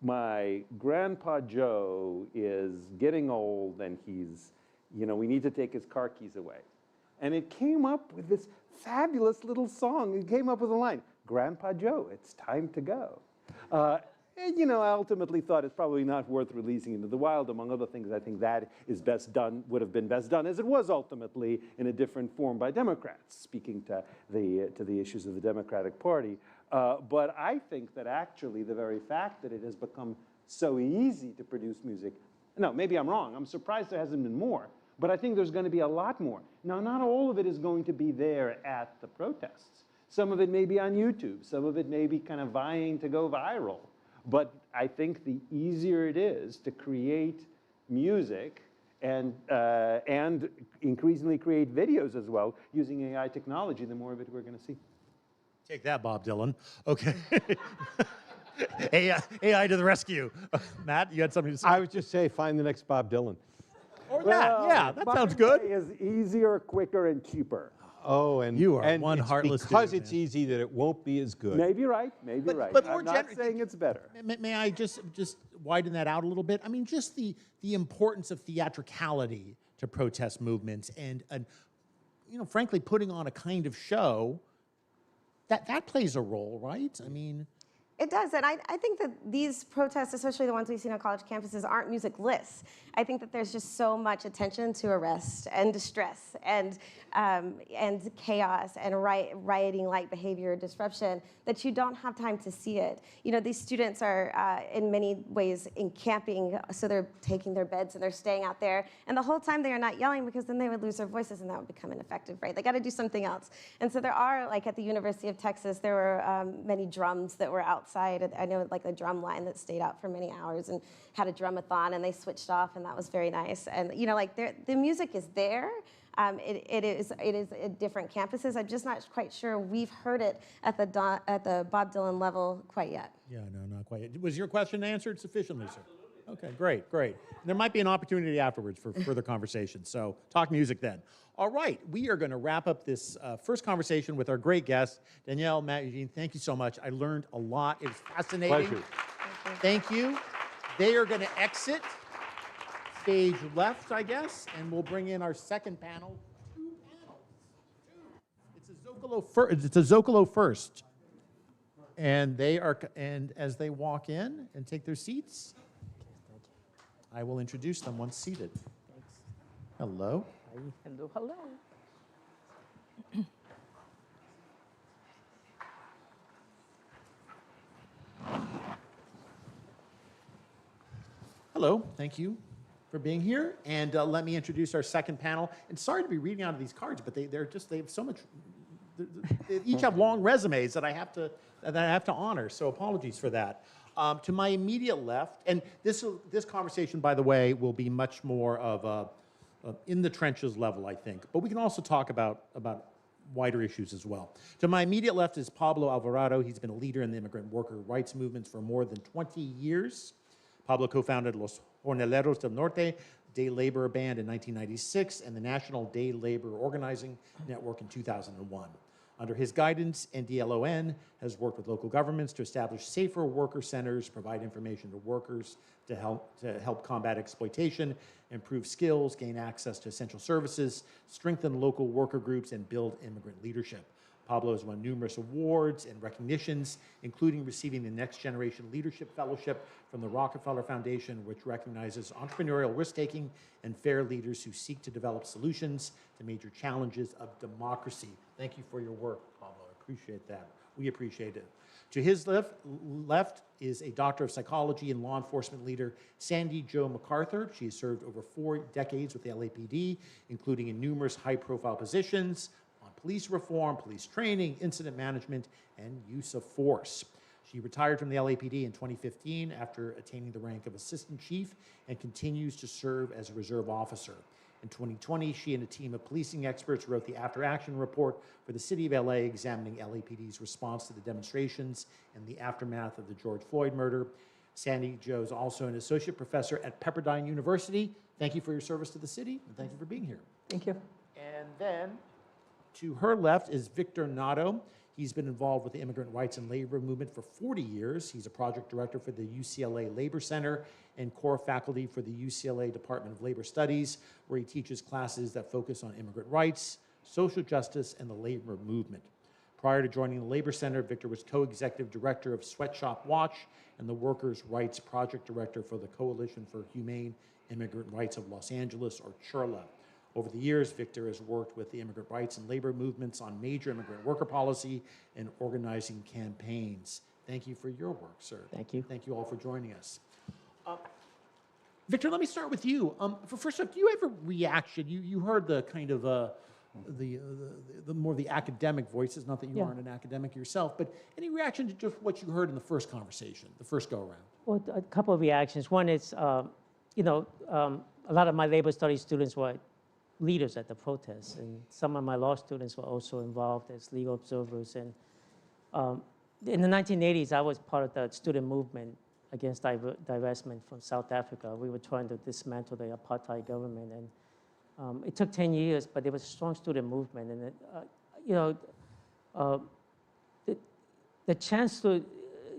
my grandpa Joe is getting old and he's You know, we need to take his car keys away. And it came up with this fabulous little song. It came up with a line, Grandpa Joe, it's time to go. And, you know, I ultimately thought it's probably not worth releasing into the wild. Among other things, I think that is best done, would have been best done, as it was ultimately in a different form by Democrats, speaking to the issues of the Democratic Party. But I think that actually the very fact that it has become so easy to produce music, no, maybe I'm wrong. I'm surprised there hasn't been more. But I think there's going to be a lot more. Now, not all of it is going to be there at the protests. Some of it may be on YouTube. Some of it may be kind of vying to go viral. But I think the easier it is to create music and increasingly create videos as well using AI technology, the more of it we're going to see. Take that, Bob Dylan. Okay. AI to the rescue. Matt, you had something to say? I would just say, find the next Bob Dylan. Or that, yeah, that sounds good. Is easier, quicker, and cheaper. Oh, and You are and one it's heartless because dude, it's man. easy that it won't be as good. Maybe right, maybe right. But more I'm not saying it's better. May I just widen that out a little bit? I mean, just the importance of theatricality to protest movements and you know, frankly, putting on a kind of show, that plays a role, right? I mean... It does, and I think that these protests, especially the ones we've seen on college campuses, aren't musicless. I think that there's just so much attention to arrest and distress and chaos and rioting-like behavior, disruption, that you don't have time to see it. You know, these students are in many ways encamping, so they're taking their beds and they're staying out there, and the whole time they are not yelling because then they would lose their voices and that would become ineffective, right? They got to do something else. And so there are, like at the University of Texas, there were many drums that were outside. I know like a drum line that stayed out for many hours and had a drumathon, and they switched off, and that was very nice. And you know, like the music is there. It is at different campuses. I'm just not quite sure we've heard it at the Bob Dylan level quite yet. Yeah, no, not quite yet. Was your question answered sufficiently, sir? Okay, great. There might be an opportunity afterwards for further conversation, so talk music then. All right, we are going to wrap up this first conversation with our great guests, Danielle, Matt, Eugene. Thank you so much. I learned a lot. It was fascinating. Pleasure. Thank you. They are going to exit stage left, I guess, and we'll bring in our second panel. Two panels. It's a Zócalo first. And as they walk in and take their seats, I will introduce them once seated. Thanks. Hello. Hi. Hello, hello. Hello, thank you for being here. And let me introduce our second panel. And sorry to be reading out of these cards, but they have so much, they each have long resumes that I have to honor, so apologies for that. To my immediate left, and this conversation, by the way, will be much more of a in the trenches level, I think. But we can also talk about wider issues as well. To my immediate left is Pablo Alvarado. He's been a leader in the immigrant worker rights movements for more than 20 years. Pablo co-founded Los Jornaleros del Norte, day labor band in 1996, and the National Day Labor Organizing Network in 2001. Under his guidance, NDLON has worked with local governments to establish safer worker centers, provide information to workers to help combat exploitation, improve skills, gain access to essential services, strengthen local worker groups, and build immigrant leadership. Pablo has won numerous awards and recognitions, including receiving the Next Generation Leadership Fellowship from the Rockefeller Foundation, which recognizes entrepreneurial risk-taking and fair leaders who seek to develop solutions to major challenges of democracy. Thank you for your work, Pablo. I appreciate that. We appreciate it. To his left is a doctor of psychology and law enforcement leader, Sandy Jo MacArthur. She has served over 4 decades with the LAPD, including in numerous high-profile positions on police reform, police training, incident management, and use of force. She retired from the LAPD in 2015 after attaining the rank of assistant chief and continues to serve as a reserve officer. In 2020, she and a team of policing experts wrote the after-action report for the city of LA examining LAPD's response to the demonstrations and the aftermath of the George Floyd murder. Sandy Jo is also an associate professor at Pepperdine University. Thank you for your service to the city, and thank you for being here. Thank you. And then to her left is Victor Narro. He's been involved with the immigrant rights and labor movement for 40 years. He's a project director for the UCLA Labor Center and core faculty for the UCLA Department of Labor Studies, where he teaches classes that focus on immigrant rights, social justice, and the labor movement. Prior to joining the Labor Center, Victor was co-executive director of Sweatshop Watch and the Workers' Rights Project Director for the Coalition for Humane Immigrant Rights of Los Angeles, or CHIRLA. Over the years, Victor has worked with the immigrant rights and labor movements on major immigrant worker policy and organizing campaigns. Thank you for your work, sir. Thank you. Thank you all for joining us. Victor, let me start with you. First off, do you have a reaction? You heard the kind of the more the academic voices, not that you aren't an academic yourself, but any reaction to just what you heard in the first conversation, the first go-around? Well, a couple of reactions. One is, a lot of my labor studies students were leaders at the protests, and some of my law students were also involved as legal observers. And in the 1980s, I was part of the student movement against divestment from South Africa. We were trying to dismantle the apartheid government, and it took 10 years, but there was a strong student movement. And the chancellor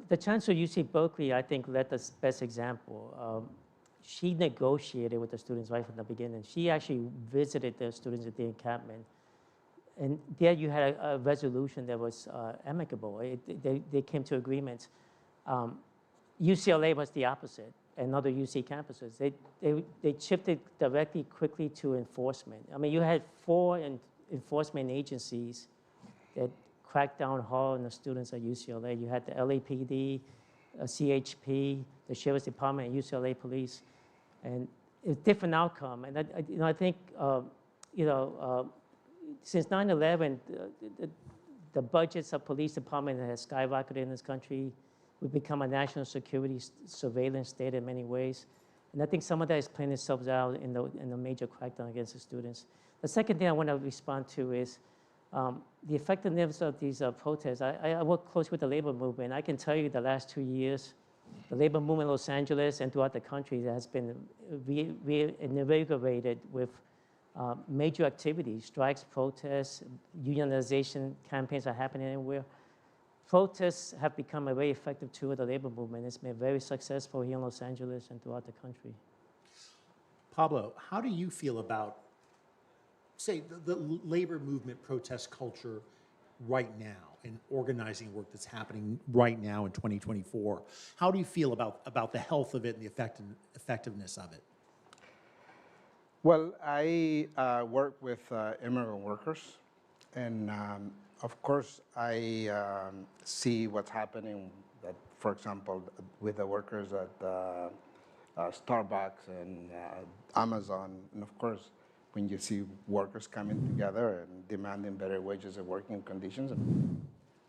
UC Berkeley, I think, led the best example. She negotiated with the students right from the beginning. She actually visited the students at the encampment. And there you had a resolution that was amicable. They came to agreements. UCLA was the opposite, and other UC campuses. They shifted directly, quickly to enforcement. I mean, you had 4 enforcement agencies that cracked down hard on the students at UCLA. You had the LAPD, CHP, the Sheriff's Department, and UCLA Police. And it's a different outcome. And I think, since 9/11, the budgets of police department has skyrocketed in this country. We've become a national security surveillance state in many ways. And I think some of that is playing itself out in the major crackdown against the students. The second thing I want to respond to is the effectiveness of these protests. I work closely with the labor movement. I can tell you the last 2 years, the labor movement in Los Angeles and throughout the country has been reinvigorated with major activities, strikes, protests, unionization campaigns are happening everywhere. Protests have become a very effective tool of the labor movement. It's been very successful here in Los Angeles and throughout the country. Pablo, how do you feel about, say, the labor movement protest culture right now and organizing work that's happening right now in 2024? How do you feel about the health of it and the effectiveness of it? Well, I work with immigrant workers, and of course, I see what's happening, for example, with the workers at Starbucks and Amazon. And of course, when you see workers coming together and demanding better wages and working conditions,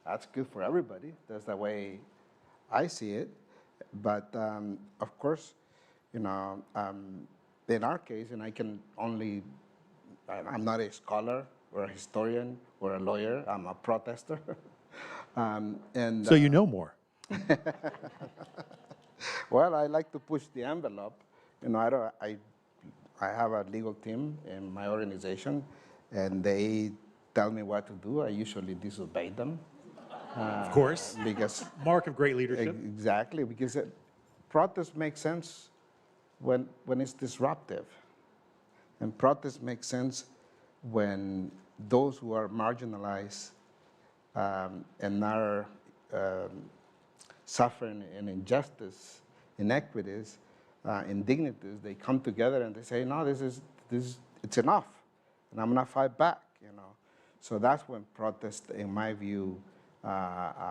that's good for everybody. That's the way I see it. But of course, in our case, and I'm not a scholar or a historian or a lawyer, I'm a protester. So you know more. Well, I like to push the envelope. I have a legal team in my organization, and they tell me what to do. I usually disobey them. Of course. Because mark of great leadership. Exactly, because protest makes sense when it's disruptive. And protest makes sense when those who are marginalized and are suffering an injustice, inequities, indignities, they come together and they say, no, it's enough, and I'm gonna fight back, So that's when protest, in my view,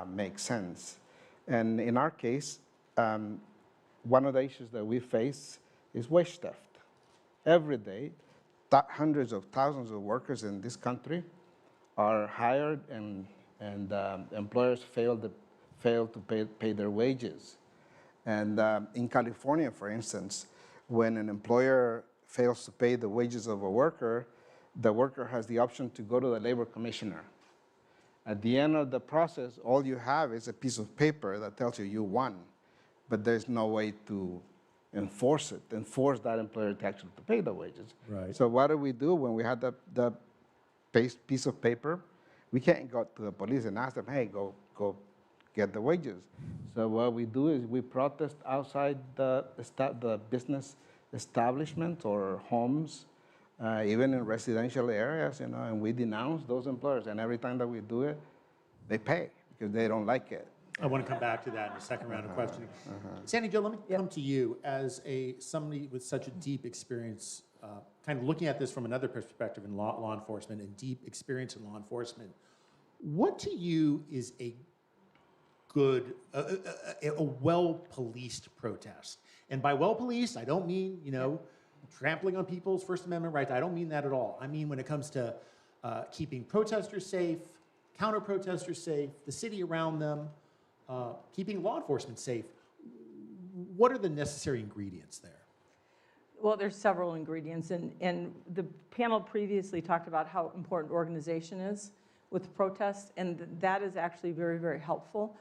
makes sense. And in our case, one of the issues that we face is wage theft. Every day, hundreds of thousands of workers in this country are hired, and employers fail to pay their wages. And in California, for instance, when an employer fails to pay the wages of a worker, the worker has the option to go to the labor commissioner. At the end of the process, all you have is a piece of paper that tells you you won, but there's no way to enforce that employer to actually pay the wages. Right. So what do we do when we have the piece of paper? We can't go to the police and ask them, hey, go get the wages. So what we do is we protest outside the business establishment or homes, even in residential areas, and we denounce those employers. And every time that we do it, they pay because they don't like it. I want to come back to that in the second round of questioning. Sandy Jo, let me come to you as somebody with such a deep experience, kind of looking at this from another perspective in law enforcement and deep experience in law enforcement. What to you is a good, a well-policed protest? And by well-policed, I don't mean, trampling on people's First Amendment rights. I don't mean that at all. I mean when it comes to keeping protesters safe, counter-protesters safe, the city around them, keeping law enforcement safe. What are the necessary ingredients there? Well, there's several ingredients, and the panel previously talked about how important organization is with protests, and that is actually very, very helpful.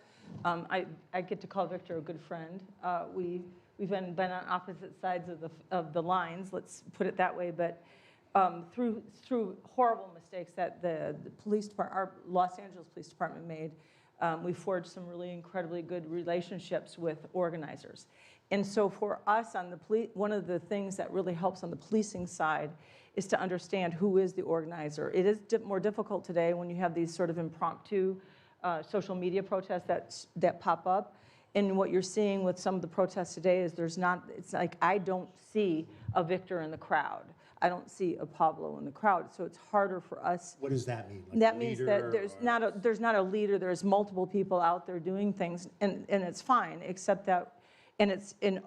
I get to call Victor a good friend. We've been on opposite sides of the lines, let's put it that way, but through horrible mistakes that the police department, our Los Angeles Police Department made, we forged some really incredibly good relationships with organizers. And so for us on the one of the things that really helps on the policing side is to understand who is the organizer. It is more difficult today when you have these sort of impromptu social media protests that pop up. And what you're seeing with some of the protests today is it's like I don't see a Victor in the crowd. I don't see a Pablo in the crowd, so it's harder for us. What does that mean? Like that means that there's not a leader. There's multiple people out there doing things, and it's fine, except that, and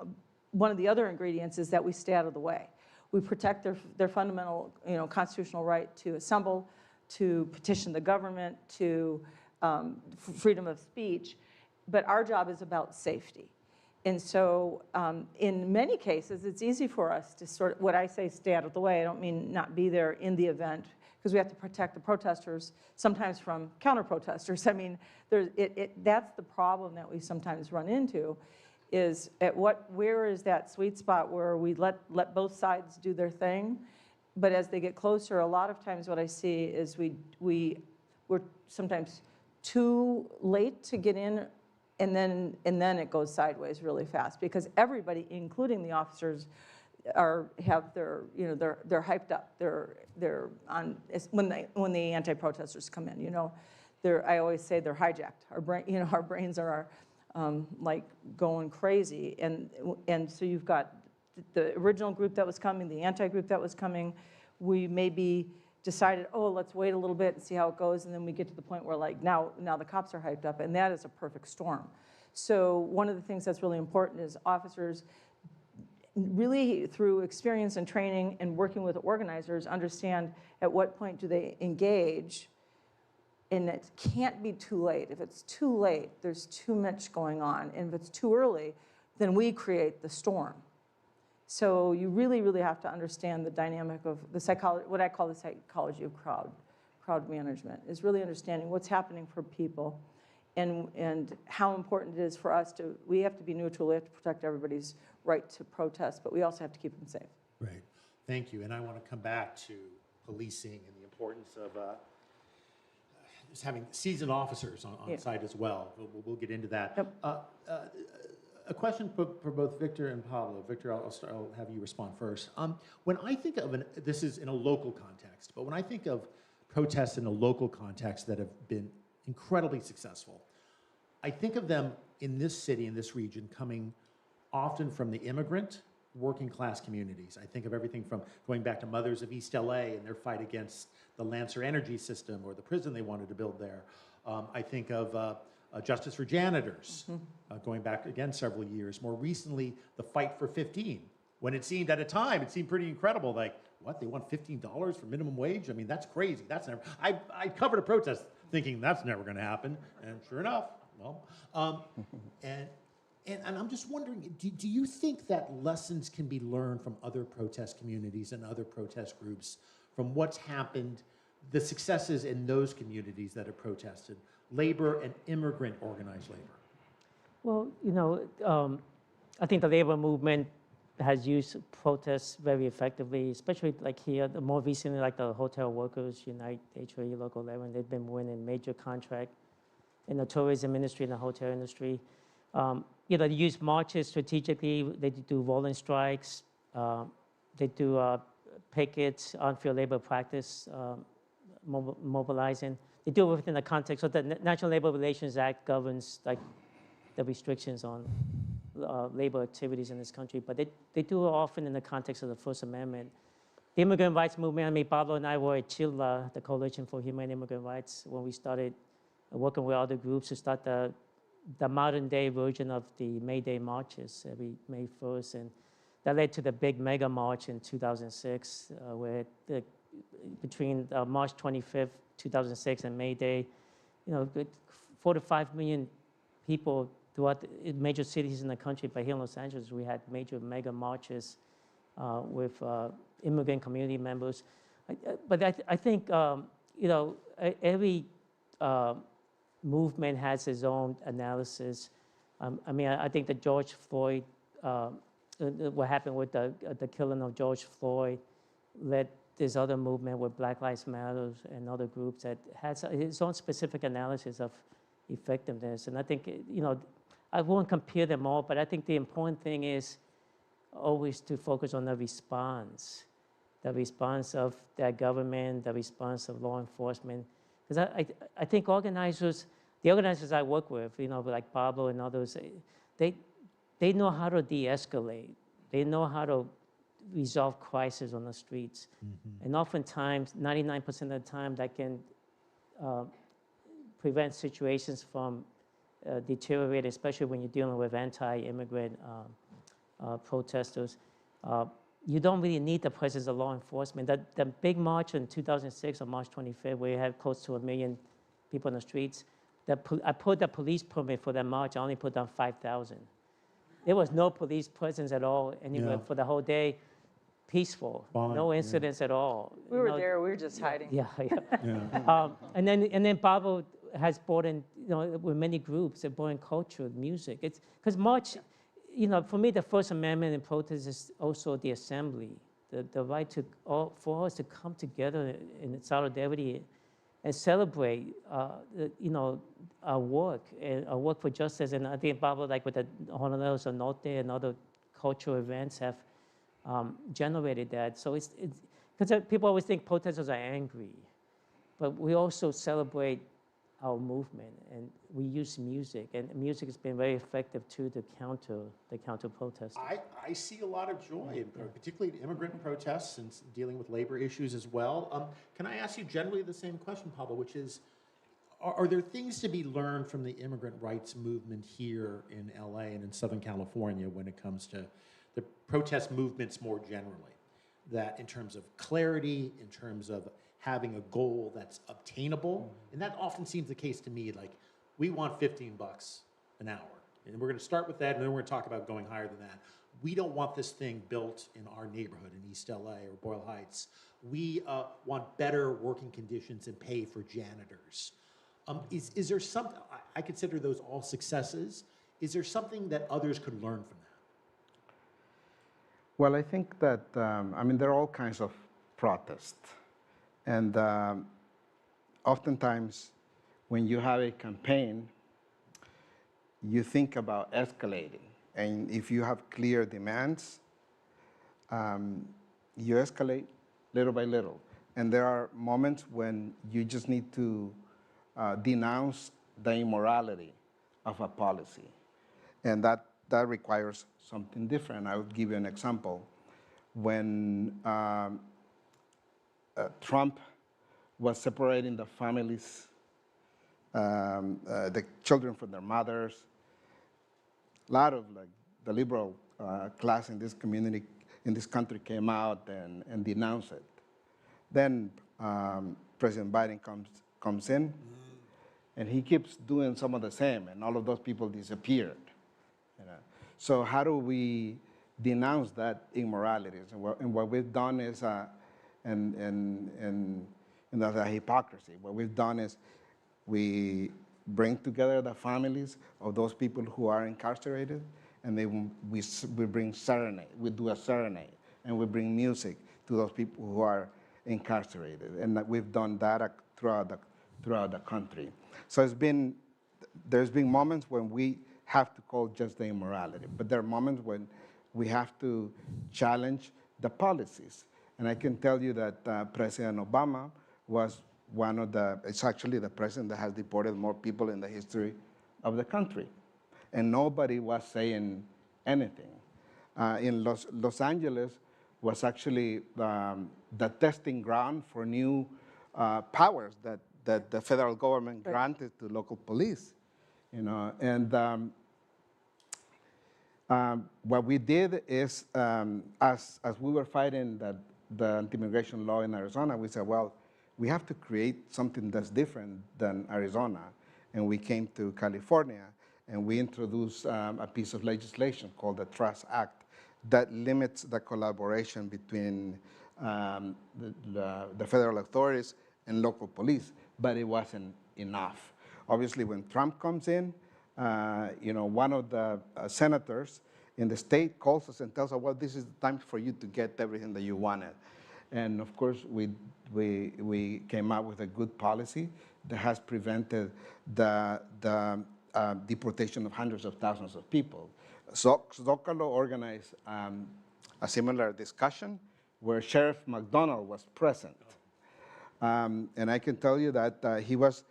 one of the other ingredients is that we stay out of the way. We protect their fundamental, constitutional right to assemble, to petition the government, to freedom of speech, but our job is about safety. And so in many cases, it's easy for us to sort of, what I say, stay out of the way. I don't mean not be there in the event, because we have to protect the protesters, sometimes from counter-protesters. I mean, that's the problem that we sometimes run into, is where is that sweet spot where we let both sides do their thing, but as they get closer, a lot of times what I see is we're sometimes too late to get in, and then it goes sideways really fast, because everybody, including the officers, they're hyped up. They're on when the anti-protesters come in. I always say they're hijacked. Our brains are like going crazy, and so you've got the original group that was coming, the anti-group that was coming. We maybe decided, let's wait a little bit and see how it goes, and then we get to the point where now the cops are hyped up, and that is a perfect storm. So one of the things that's really important is officers really, through experience and training and working with organizers, understand at what point do they engage, and it can't be too late. If it's too late, there's too much going on, and if it's too early, then we create the storm. So you really, really have to understand the dynamic of the psychology, what I call the psychology of crowd management, is really understanding what's happening for people and how important it is for us we have to be neutral, we have to protect everybody's right to protest, but we also have to keep them safe. Right, thank you. And I want to come back to policing and the importance of just having seasoned officers on site as well. We'll get into that. Yep. A question for both Victor and Pablo. Victor, I'll have you respond first. When I think of this is in a local context, but when I think of protests in a local context that have been incredibly successful, I think of them in this city, in this region, coming often from the immigrant, working class communities. I think of everything from going back to Mothers of East LA and their fight against the Lancer energy system or the prison they wanted to build there. I think of Justice for Janitors, going back again several years. More recently, the fight for 15, when it seemed at a time, it seemed pretty incredible, like, what, they want $15 for minimum wage? I mean, that's crazy. That's never, I covered a protest thinking that's never gonna happen, and sure enough, well, and I'm just wondering, do you think that lessons can be learned from other protest communities and other protest groups, from what's happened, the successes in those communities that have protested, labor and immigrant organized labor? Well, I think the labor movement has used protests very effectively, especially like here, more recently, like the Hotel Workers Unite, HOA Local 11, they've been winning major contract in the tourism industry and the hotel industry. You know, they use marches strategically. They do rolling strikes. They do pickets, unfair labor practice, mobilizing. They do it within the context. So the National Labor Relations Act governs like the restrictions on labor activities in this country, but they do it often in the context of the First Amendment. The immigrant rights movement, I mean, Pablo and I were at CHILA, the Coalition for Humane Immigrant Rights, when we started working with other groups to start the modern day version of the May Day marches every May 1st. And that led to the big mega march in 2006, where between March 25th, 2006 and May Day, you know, 4 to 5 million people throughout the major cities in the country. But here in Los Angeles, we had major mega marches with immigrant community members. But I think, you know, every movement has its own analysis. I mean, I think that George Floyd, what happened with the killing of George Floyd led this other movement with Black Lives Matter and other groups that has its own specific analysis of effectiveness. And I think, you know, I won't compare them all, but I think the important thing is always to focus on the response of their government, the response of law enforcement. Because I think the organizers I work with, you know, like Pablo and others, they know how to de-escalate. They know how to resolve crises on the streets. Mm-hmm. And oftentimes, 99% of the time, that can prevent situations from deteriorating, especially when you're dealing with anti-immigrant protesters. You don't really need the presence of law enforcement. The big march in 2006 on March 25th, where you had close to 1 million people on the streets, I put the police permit for that march, I only put down 5,000. There was no police presence at all anywhere for the whole day. Peaceful, no incidents at all. We were there, we were just hiding. Yeah. And then Pablo has brought in, you know, with many groups, they brought in culture, music. It's because March, you know, for me, the First Amendment in protest is also the assembly, the right for us to come together in solidarity and celebrate, you know, our work for justice. And I think Pablo, like with the Jornaleros of Norte and other cultural events, have generated that. So it's because people always think protesters are angry, but we also celebrate our movement, and we use music, and music has been very effective too to counter protests. I see a lot of joy, particularly in immigrant protests and dealing with labor issues as well. Can I ask you generally the same question, Pablo, which is, are there things to be learned from the immigrant rights movement here in LA and in Southern California when it comes to the protest movements more generally? That in terms of clarity, in terms of having a goal that's obtainable, and that often seems the case to me, like, we want $15 an hour, and we're gonna start with that, and then we're gonna talk about going higher than that. We don't want this thing built in our neighborhood in East LA or Boyle Heights. We want better working conditions and pay for janitors. Is there something, I consider those all successes, is there something that others could learn from that? Well, I think that, I mean, there are all kinds of protests. And oftentimes, when you have a campaign, you think about escalating. And if you have clear demands, you escalate little by little. And there are moments when you just need to denounce the immorality of a policy. And that requires something different. I would give you an example. When Trump was separating the families, the children from their mothers, a lot of like the liberal class in this community, in this country, came out and denounced it. Then President Biden comes in, and he keeps doing some of the same, and all of those people disappeared. You know? So how do we denounce that immoralities? And what we've done is, and that's a hypocrisy. What we've done is we bring together the families of those people who are incarcerated, and we bring serenade, we do a serenade, and we bring music to those people who are incarcerated. And we've done that throughout the country. So there's been moments when we have to call just the immorality, but there are moments when we have to challenge the policies. And I can tell you that President Obama was it's actually the president that has deported more people in the history of the country. And nobody was saying anything. In Los Angeles was actually the testing ground for new powers that the federal government granted to local police. And what we did is, as we were fighting the anti-immigration law in Arizona, we said, well, we have to create something that's different than Arizona. And we came to California, and we introduced a piece of legislation called the Trust Act that limits the collaboration between the federal authorities and local police, but it wasn't enough. Obviously, when Trump comes in, one of the senators in the state calls us and tells us, well, this is the time for you to get everything that you wanted. And of course, we came out with a good policy that has prevented the deportation of hundreds of thousands of people. Zócalo organized a similar discussion where Sheriff McDonald was present. And I can tell you that he was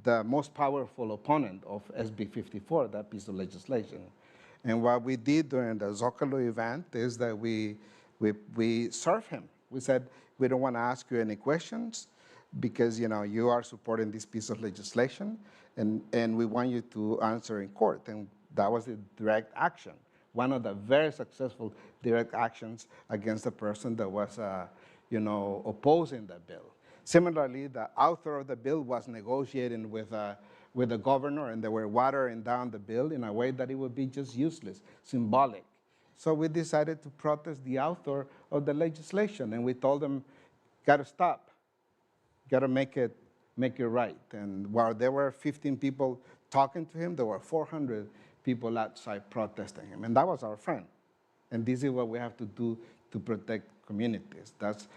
the most powerful opponent of SB 54, that piece of legislation. And what we did during the Zócalo event is that we served him. We said, we don't want to ask you any questions because you are supporting this piece of legislation, and we want you to answer in court. And that was a direct action, one of the very successful direct actions against a person that was opposing the bill. Similarly, the author of the bill was negotiating with the governor, and they were watering down the bill in a way that it would be just useless, symbolic. So we decided to protest the author of the legislation, and we told them, got to stop, got to make it right. And while there were 15 people talking to him, there were 400 people outside protesting him, and that was our friend. And this is what we have to do to protect communities. That's,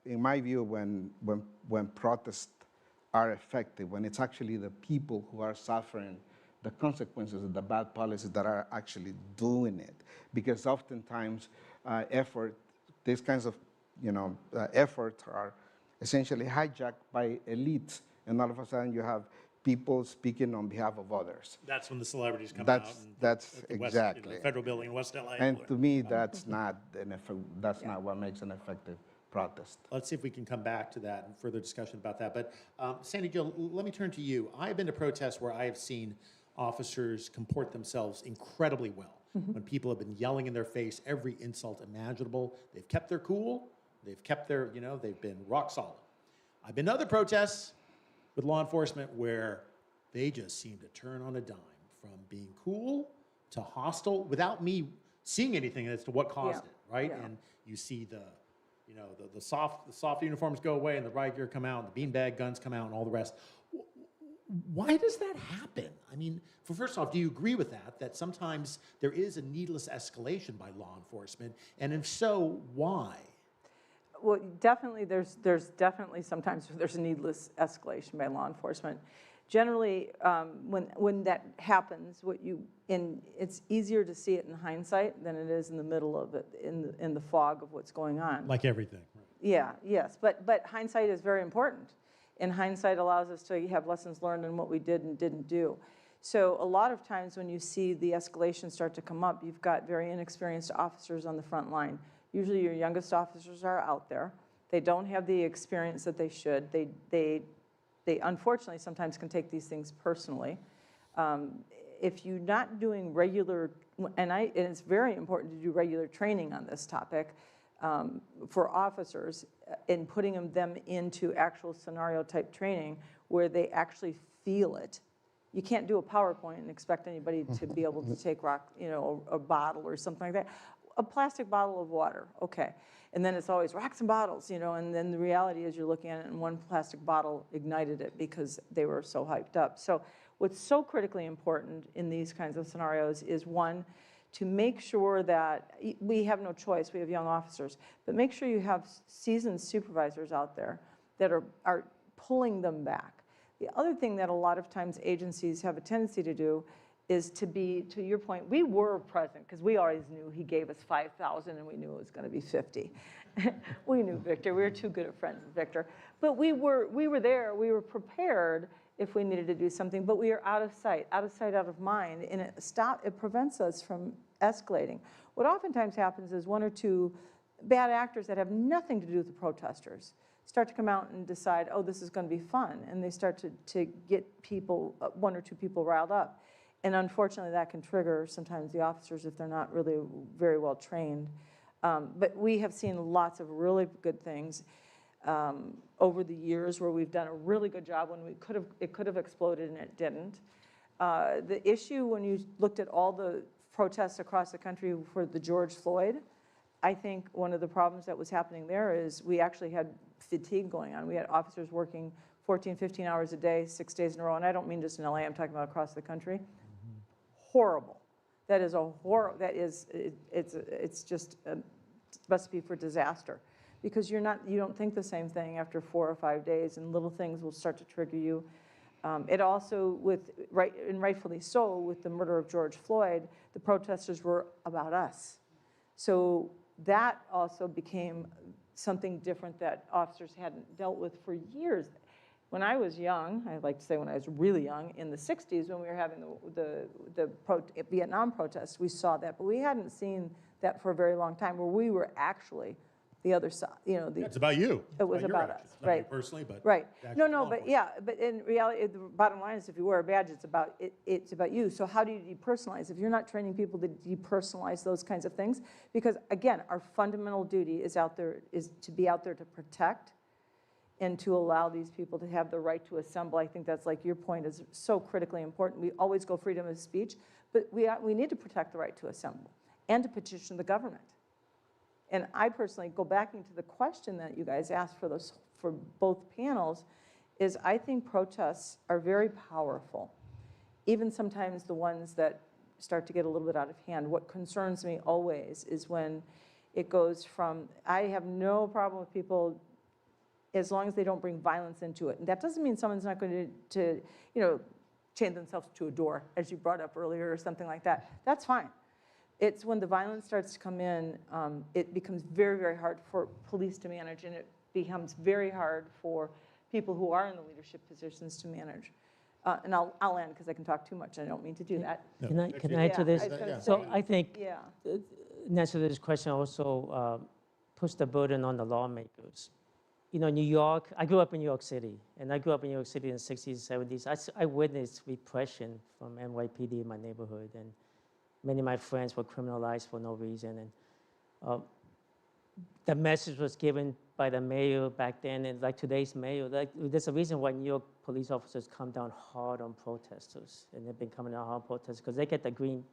in my view, when protests are effective, when it's actually the people who are suffering the consequences of the bad policies that are actually doing it. Because oftentimes, these kinds of efforts are essentially hijacked by elites, and all of a sudden you have people speaking on behalf of others. That's when the celebrities come out. That's exactly. The federal building in West LA. And to me, that's not what makes an effective protest. Let's see if we can come back to that and further discussion about that. But Sandy Jo, let me turn to you. I've been to protests where I have seen officers comport themselves incredibly well. When people have been yelling in their face every insult imaginable, they've kept their cool, they've kept their, they've been rock solid. I've been to other protests with law enforcement where they just seem to turn on a dime from being cool to hostile without me seeing anything as to what caused it, right? Yeah. And you see the soft uniforms go away and the riot gear come out, and the beanbag guns come out and all the rest. Why does that happen? I mean, first off, do you agree with that sometimes there is a needless escalation by law enforcement? And if so, why? Well, definitely, there's definitely sometimes there's a needless escalation by law enforcement. Generally, when that happens, it's easier to see it in hindsight than it is in the middle of it, in the fog of what's going on. Like everything. Right? Yeah, yes, but hindsight is very important. And hindsight allows us to have lessons learned in what we did and didn't do. So a lot of times when you see the escalation start to come up, you've got very inexperienced officers on the front line. Usually your youngest officers are out there. They don't have the experience that they should. They unfortunately sometimes can take these things personally. If you're not doing regular, and it's very important to do regular training on this topic for officers and putting them into actual scenario type training where they actually feel it. You can't do a PowerPoint and expect anybody to be able to take a bottle or something like that. a plastic bottle of water, okay. And then it's always rocks and bottles, you know, and then the reality is you're looking at it and one plastic bottle ignited it because they were so hyped up. So what's so critically important in these kinds of scenarios is, one, to make sure that we have no choice, we have young officers, but make sure you have seasoned supervisors out there that are pulling them back. The other thing that a lot of times agencies have a tendency to do is to be, to your point, we were present because we always knew he gave us 5,000 and we knew it was going to be 50. We knew Victor, we were too good of friends with Victor. But we were there, we were prepared if we needed to do something, but we are out of sight, out of mind, and it prevents us from escalating. What oftentimes happens is one or two bad actors that have nothing to do with the protesters start to come out and decide, oh, this is going to be fun, and they start to get people, one or two people riled up. And unfortunately, that can trigger sometimes the officers if they're not really very well trained. But we have seen lots of really good things over the years where we've done a really good job when it could have exploded and it didn't. The issue when you looked at all the protests across the country for the George Floyd, I think one of the problems that was happening there is we actually had fatigue going on. We had officers working 14, 15 hours a day, 6 days in a row. And I don't mean just in LA, I'm talking about across the country. Horrible. That is a horror. That is, it's just a recipe for disaster, because you don't think the same thing after 4 or 5 days, and little things will start to trigger you. It also, and rightfully so, with the murder of George Floyd, the protesters were about us. So that also became something different that officers hadn't dealt with for years. When I was young, I like to say when I was really young, in the 60s when we were having the Vietnam protests, we saw that, but we hadn't seen that for a very long time, where we were actually the other side, you know. It's about you. It was about us, not right? you personally, but right. the No, but yeah, but in reality, the bottom line is if you wear a badge, it's about you. So how do you depersonalize? If you're not training people to depersonalize those kinds of things, because again, our fundamental duty is to be out there to protect and to allow these people to have the right to assemble. I think that's, like your point, is so critically important. We always go freedom of speech, but we need to protect the right to assemble and to petition the government. And I personally, go back into the question that you guys asked for both panels, is I think protests are very powerful, even sometimes the ones that start to get a little bit out of hand. What concerns me always is when it goes from, I have no problem with people as long as they don't bring violence into it. And that doesn't mean someone's not going to chain themselves to a door, as you brought up earlier, or something like that. That's fine. It's when the violence starts to come in, it becomes very, very hard for police to manage, and it becomes very hard for people who are in the leadership positions to manage. And I'll end because I can talk too much. I don't mean to do that. Can I add to this? So I think, yeah. in answer to this question also puts the burden on the lawmakers. You know, New York, I grew up in New York City, and I grew up in New York City in the 60s, 70s. I witnessed repression from NYPD in my neighborhood, and many of my friends were criminalized for no reason. And the message was given by the mayor back then, and like today's mayor, there's a reason why New York police officers come down hard on protesters, and they've been coming down hard on protesters, because they get the green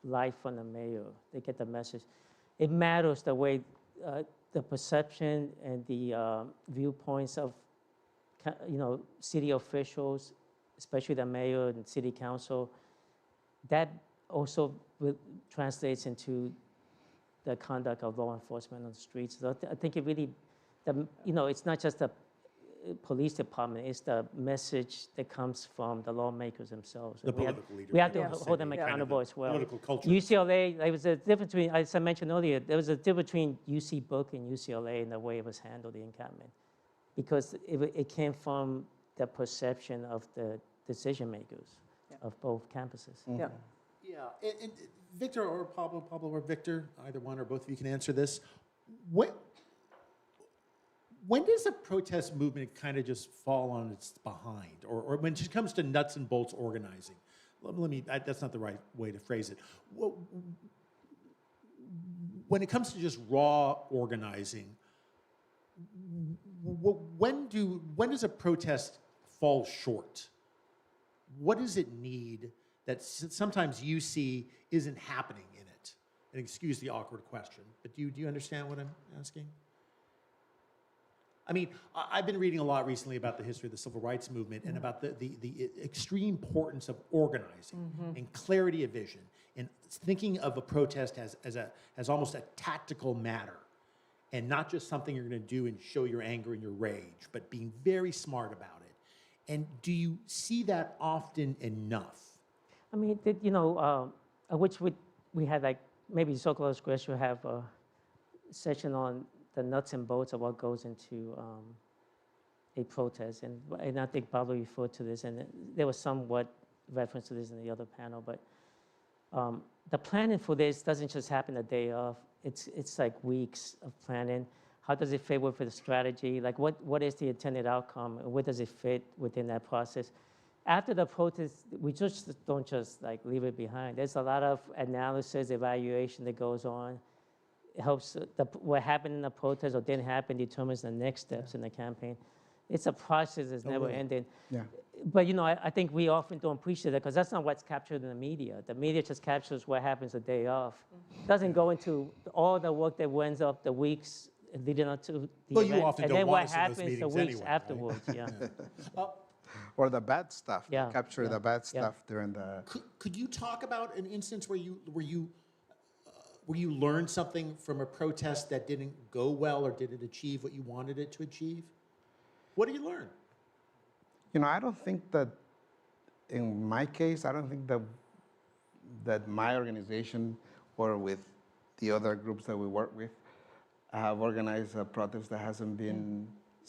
light from the mayor. They get the message. It matters the way the perception and the viewpoints of, city officials, especially the mayor and city council. That also translates into the conduct of law enforcement on the streets. So I think it really, it's not just the police department, it's the message that comes from the lawmakers themselves. The political leaders. We have to hold them accountable as well. Political culture. UCLA, there was a difference between, as I mentioned earlier, there was a difference between UC Book and UCLA in the way it was handled, the encampment, because it came from the perception of the decision makers of both campuses. Mm-hmm. Yeah. Yeah, and Victor or Pablo or Victor, either one or both of you can answer this. When does a protest movement kind of just fall on its behind, or when it comes to nuts and bolts organizing? That's not the right way to phrase it. When it comes to just raw organizing, when does a protest fall short? What does it need that sometimes you see isn't happening in it? and excuse the awkward question, but do you understand what I'm asking? I mean, I've been reading a lot recently about the history of the civil rights movement and about the extreme importance of organizing and clarity of vision and thinking of a protest as almost a tactical matter and not just something you're going to do and show your anger and your rage, but being very smart about it. And do you see that often enough? I mean, which we had like, maybe Zócalo Square should have a session on the nuts and bolts of what goes into a protest. And I think Pablo referred to this, and there was somewhat reference to this in the other panel, but the planning for this doesn't just happen the day of. It's like weeks of planning. How does it fit with the strategy? Like what is the intended outcome? And where does it fit within that process? After the protest, we just don't just like leave it behind. There's a lot of analysis, evaluation that goes on. It helps what happened in the protest or didn't happen determines the next steps in the campaign. It's a process that's never ending. Yeah. But I think we often don't appreciate that because that's not what's captured in the media. The media just captures what happens the day of. It doesn't go into all the work that went up the weeks leading up to the event. You often and don't then want what us in those happens the meetings weeks anyway, afterwards. right? Yeah. Or the bad stuff. Yeah, Capture the bad yeah. stuff during the. Could you talk about an instance where you learned something from a protest that didn't go well or didn't achieve what you wanted it to achieve? What did you learn? I don't think that, in my case, I don't think that my organization or with the other groups that we work with have organized a protest that hasn't been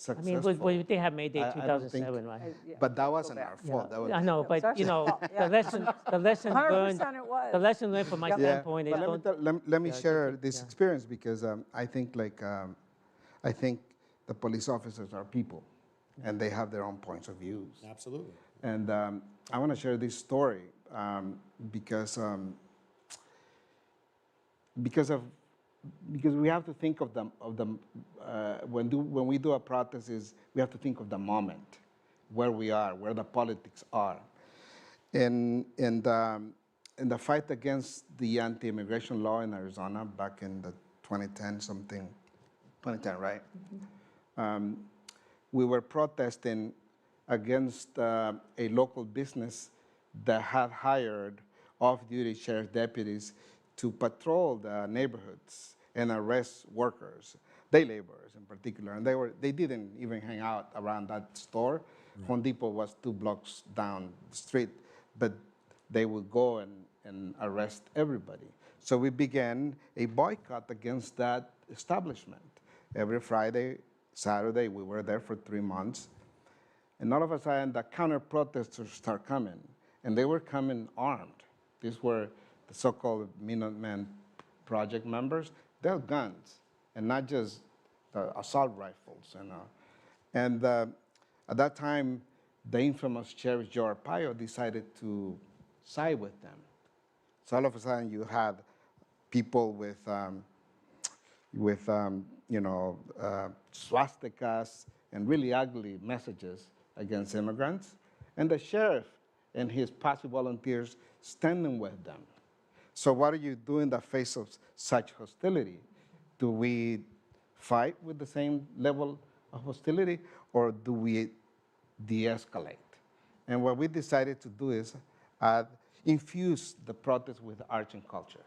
I mean, successful. they have May Day I don't 2007, right? But that wasn't our fault. That was, I know, but That's our fault, yeah. the lesson learned. 100% it was. The lesson learned from my standpoint is but don't. let me yeah, share don't- this yeah. experience because I think I think the police officers are people, and they have their own points of views. Absolutely. And I want to share this story because we have to think of them when we do a protest is we have to think of the moment, where we are, where the politics are, in the fight against the anti-immigration law in Arizona back in the 2010, right? Mm-hmm. We were protesting against a local business that had hired off-duty sheriff deputies to patrol the neighborhoods and arrest workers, day laborers in particular. And they didn't even hang out around that store. Home Depot was 2 blocks down the street, but they would go and arrest everybody. So we began a boycott against that establishment. Every Friday, Saturday, we were there for 3 months. And all of a sudden, the counter-protesters start coming. And they were coming armed. These were the so-called Minutemen Project members. They had guns, and not just the assault rifles. And at that time, the infamous Sheriff Joe Arpaio decided to side with them. So all of a sudden, you had people with swastikas and really ugly messages against immigrants, and the sheriff and his passive volunteers standing with them. So what do you do in the face of such hostility? Do we fight with the same level of hostility, or do we de-escalate? And what we decided to do is infuse the protest with arts and culture.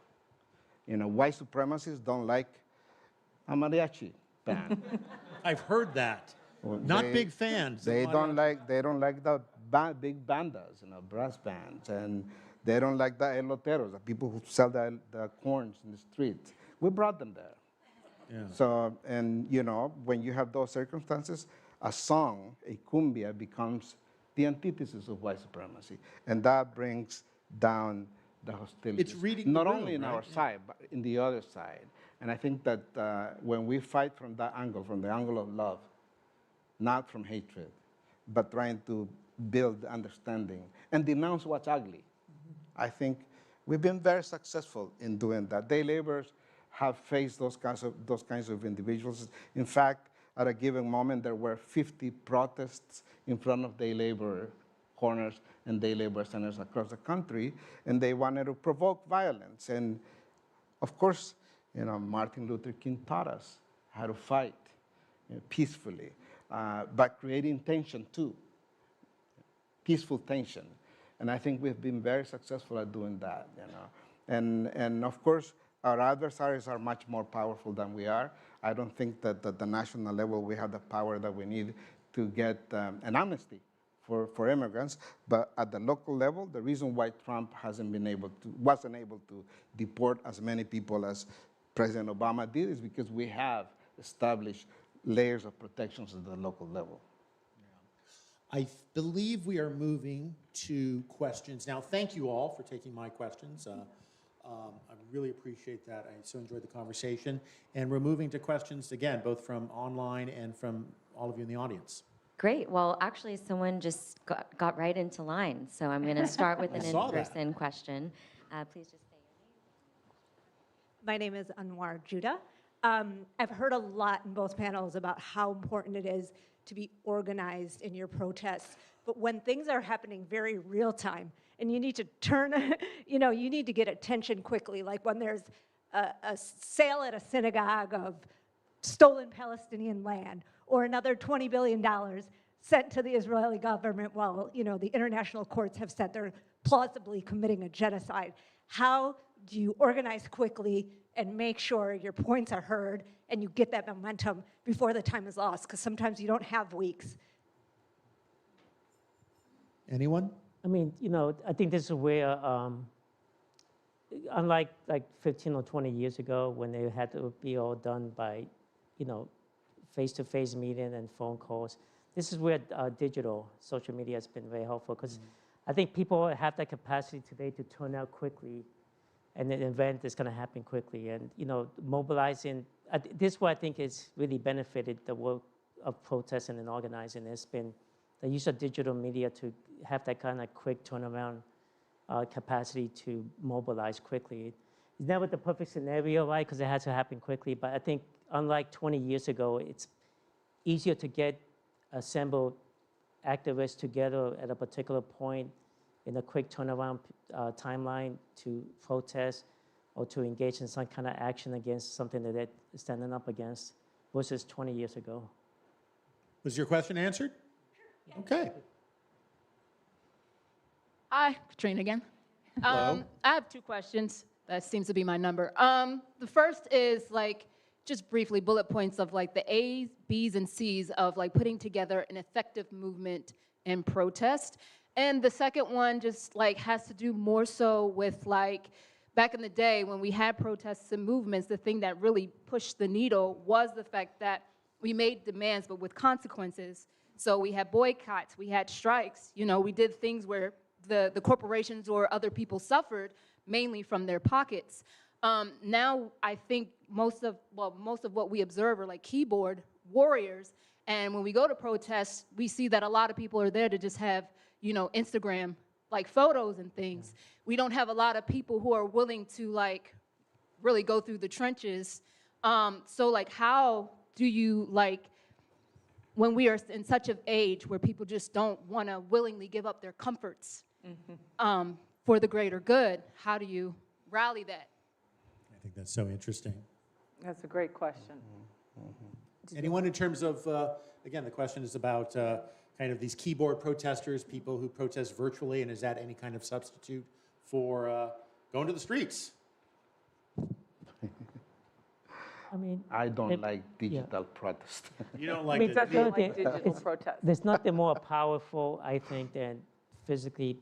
White supremacists don't like a mariachi band. I've heard that. Not big fans. They don't like the big bandas, brass bands, and they don't like the eloteros, the people who sell the corns in the streets. We brought them there. Yeah. So, and when you have those circumstances, a song, a cumbia, becomes the antithesis of white supremacy, and that brings down the hostility. It's reading not the room, only in right? our side, but in the other side. And I think that when we fight from that angle, from the angle of love, not from hatred, but trying to build understanding and denounce what's ugly. Mm-hmm. I think we've been very successful in doing that. Day laborers have faced those kinds of individuals. In fact, at a given moment, there were 50 protests in front of day labor corners and day labor centers across the country, and they wanted to provoke violence. And Of course, Martin Luther King taught us how to fight peacefully, by creating tension too, peaceful tension. And I think we've been very successful at doing that, And of course, our adversaries are much more powerful than we are. I don't think that at the national level we have the power that we need to get an amnesty for immigrants. But at the local level, the reason why Trump wasn't able to deport as many people as President Obama did is because we have established layers of protections at the local level. I believe we are moving to questions now. Thank you all for taking my questions. I really appreciate that. I so enjoyed the conversation. And we're moving to questions, again, both from online and from all of you in the audience. Great. Well, actually, someone just got right into line. So I'm going to start with an in-person question. Please just say your name. My name is Anwar Judah. I've heard a lot in both panels about how important it is to be organized in your protests. But when things are happening very real time, and you need to turn, you need to get attention quickly, like when there's a sale at a synagogue of stolen Palestinian land, or another $20 billion sent to the Israeli government while, the international courts have said they're plausibly committing a genocide. How do you organize quickly and make sure your points are heard and you get that momentum before the time is lost? Because sometimes you don't have weeks. Anyone? I mean, I think this is where, unlike like 15 or 20 years ago when they had to be all done by, face-to-face meeting and phone calls, this is where digital social media has been very helpful, because I think people have that capacity today to turn out quickly, and an event is going to happen quickly. And mobilizing, this is what I think has really benefited the work of protesting and organizing. It's been the use of digital media to have that kind of quick turnaround capacity to mobilize quickly. It's never the perfect scenario, right? Because it has to happen quickly. But I think unlike 20 years ago, it's easier to assemble activists together at a particular point in a quick turnaround timeline to protest or to engage in some kind of action against something that they're standing up against versus 20 years ago. Was your question answered? Sure. Okay. Hi, Katrina again. Hello. I have two questions. That seems to be my number. The first is just briefly bullet points of the A's, B's, and C's of putting together an effective movement and protest. And the second one just has to do more so with back in the day when we had protests and movements, the thing that really pushed the needle was the fact that we made demands, but with consequences. So we had boycotts, we had strikes, we did things where the corporations or other people suffered mainly from their pockets. Now I think most of what we observe are keyboard warriors. And when we go to protests, we see that a lot of people are there to just have, Instagram photos and things. We don't have a lot of people who are willing to really go through the trenches. So how do you when we are in such an age where people just don't want to willingly give up their comforts for the greater good, how do you rally that? I think that's so interesting. That's a great question. Anyone in terms of, again, the question is about kind of these keyboard protesters, people who protest virtually, and is that any kind of substitute for going to the streets? I don't like digital protest. You don't like digital protest. There's nothing more powerful, I think, than physically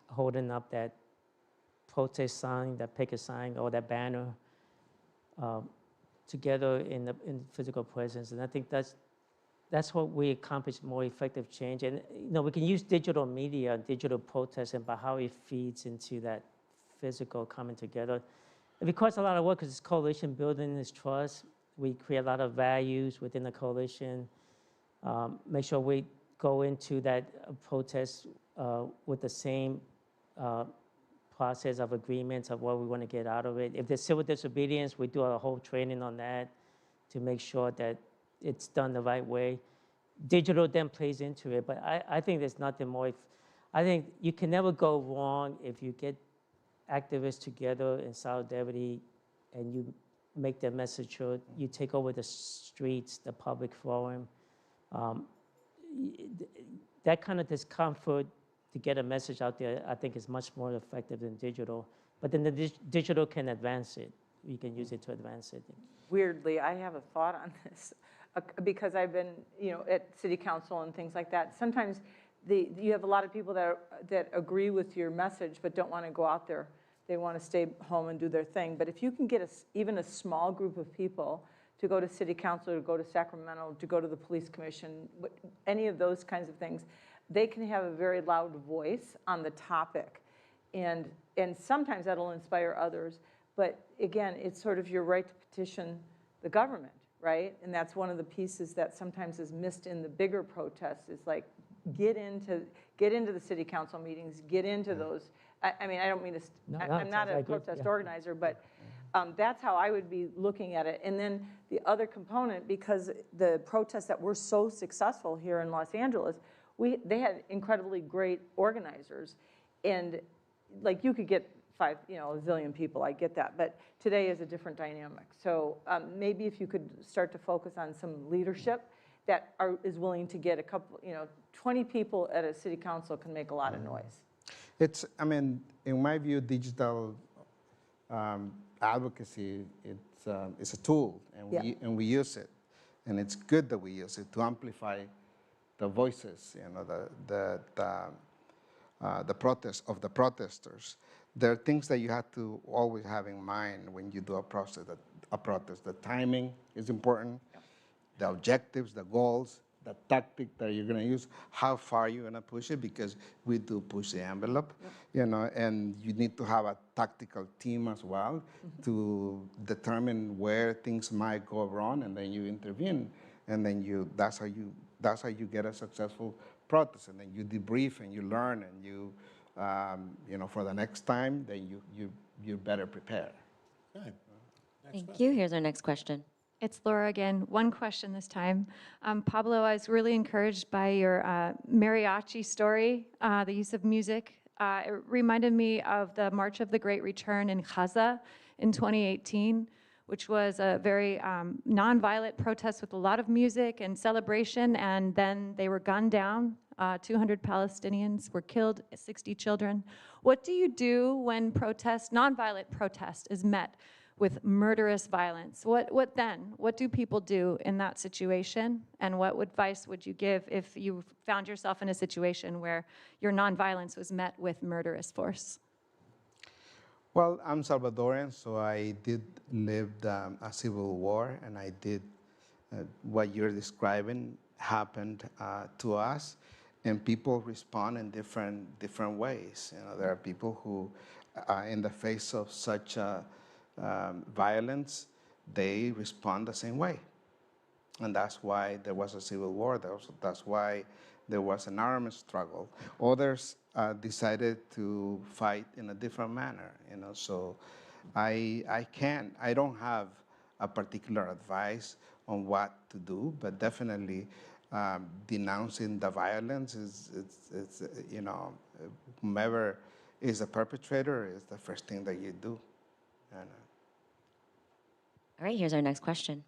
holding up that protest sign, that picket sign, or that banner together in physical presence. And I think that's what we accomplish more effective change. And we can use digital media, digital protesting, but how it feeds into that physical coming together. It requires a lot of work because it's coalition building, it's trust. We create a lot of values within the coalition. Make sure we go into that protest with the same process of agreements of what we want to get out of it. If there's civil disobedience, we do a whole training on that to make sure that it's done the right way. Digital then plays into it, but I think there's nothing more. I think you can never go wrong if you get activists together in solidarity and you make their message heard. You take over the streets, the public forum. That kind of discomfort to get a message out there, I think, is much more effective than digital. But then the digital can advance it. You can use it to advance it. Weirdly, I have a thought on this because I've been, at city council and things like that. Sometimes you have a lot of people that agree with your message but don't want to go out there. They want to stay home and do their thing. But if you can get even a small group of people to go to city council, to go to Sacramento, to go to the police commission, any of those kinds of things, they can have a very loud voice on the topic. And sometimes that'll inspire others. But again, it's sort of your right to petition the government, right? And that's one of the pieces that sometimes is missed in the bigger protests, is like, get into the city council meetings, get into those. I mean, I don't mean to, I'm not a protest organizer, but that's how I would be looking at it. And then the other component, because the protests that were so successful here in Los Angeles, they had incredibly great organizers. And like, you could get a zillion people, I get that, but today is a different dynamic. So maybe if you could start to focus on some leadership that is willing to get 20 people at a city council can make a lot of noise. I mean, in my view, digital advocacy, it's a tool, and we use it. And it's good that we use it to amplify the voices, the protests of the protesters. There are things that you have to always have in mind when you do a protest. The timing is important, the objectives, the goals, the tactic that you're going to use, how far you're going to push it, because we do push the envelope, and you need to have a tactical team as well to determine where things might go wrong, and then you intervene, and then that's how you get a successful protest, and then you debrief and you learn, and you for the next time, then you're better prepared. Okay. Thank you. Here's our next question. It's Laura again. One question this time. Pablo, I was really encouraged by your mariachi story, the use of music. It reminded me of the March of the Great Return in Gaza in 2018, which was a very nonviolent protest with a lot of music and celebration, and then they were gunned down. 200 Palestinians were killed, 60 children. What do you do when nonviolent protest is met with murderous violence? What then? What do people do in that situation? And what advice would you give if you found yourself in a situation where your nonviolence was met with murderous force? Well, I'm Salvadorian, so I did live a civil war, and I did what you're describing happened to us, and people respond in different ways. There are people who, in the face of such violence, they respond the same way. And that's why there was a civil war. That's why there was an armed struggle. Others decided to fight in a different manner. So I don't have a particular advice on what to do, but definitely denouncing the violence is whomever is the perpetrator is the first thing that you do. All right, here's our next question.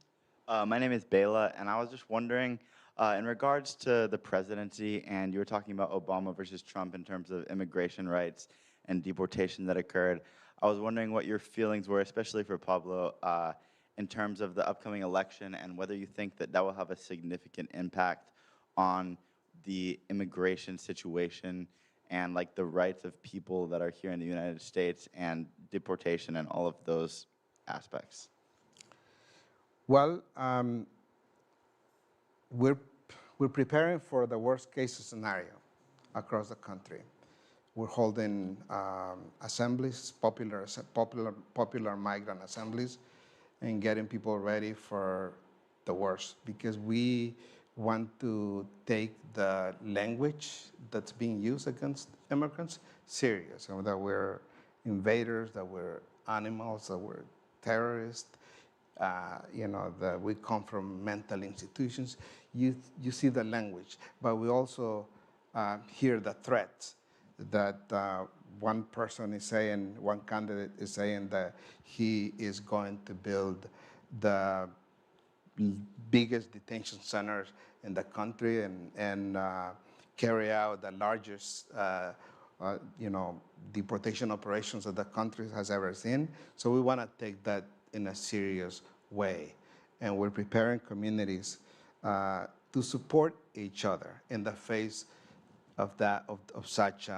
My name is Bela, and I was just wondering, in regards to the presidency, and you were talking about Obama versus Trump in terms of immigration rights and deportation that occurred, I was wondering what your feelings were, especially for Pablo, in terms of the upcoming election, and whether you think that will have a significant impact on the immigration situation and like the rights of people that are here in the United States and deportation and all of those aspects. Well, we're preparing for the worst case scenario across the country. We're holding assemblies, popular migrant assemblies, and getting people ready for the worst, because we want to take the language that's being used against immigrants serious, and that we're invaders, that we're animals, that we're terrorists, that we come from mental institutions. You see the language, but we also hear the threats that one person is saying, one candidate is saying that he is going to build the biggest detention centers in the country and carry out the largest, deportation operations that the country has ever seen. So we want to take that in a serious way, and we're preparing communities to support each other in the face of such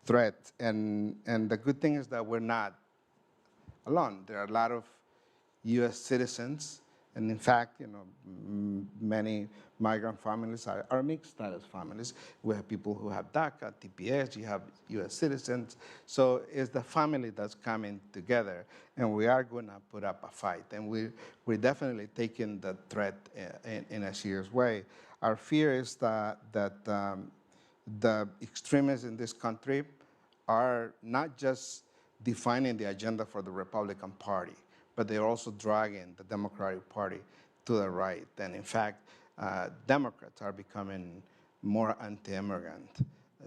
threats. And the good thing is that we're not alone. There are a lot of U.S. citizens, and in fact, many migrant families are mixed status families. We have people who have DACA, TPS, you have U.S. citizens. So it's the family that's coming together, and we are going to put up a fight. And we're definitely taking the threat in a serious way. Our fear is that the extremists in this country are not just defining the agenda for the Republican Party, but they're also dragging the Democratic Party to the right. And in fact, Democrats are becoming more anti-immigrant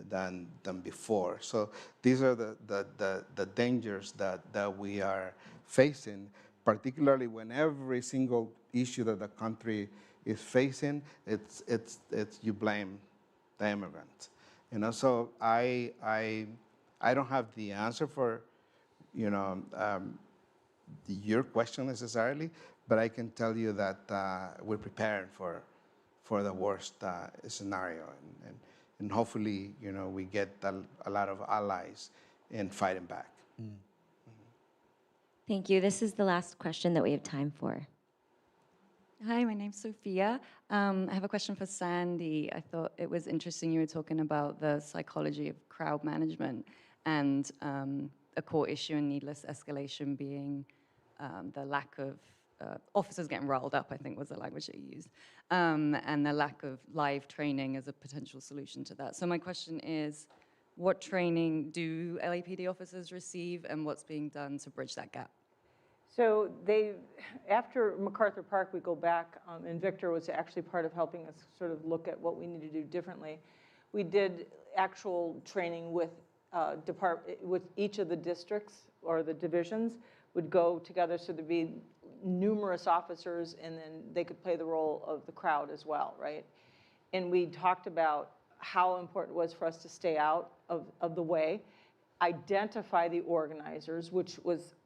than before. So these are the dangers that we are facing, particularly when every single issue that the country is facing, it's you blame the immigrants. So I don't have the answer for your question necessarily, but I can tell you that we're preparing for the worst scenario, and hopefully, we get a lot of allies in fighting back. Thank you. This is the last question that we have time for. Hi, my name's Sophia. I have a question for Sandy. I thought it was interesting you were talking about the psychology of crowd management and a core issue in needless escalation being the lack of officers getting riled up, I think was the language that you used, and the lack of live training as a potential solution to that. So my question is, what training do LAPD officers receive, and what's being done to bridge that gap? So after MacArthur Park, we go back, and Victor was actually part of helping us sort of look at what we need to do differently. We did actual training with each of the districts or the divisions would go together, so there'd be numerous officers, and then they could play the role of the crowd as well, right? And we talked about how important it was for us to stay out of the way, identify the organizers, which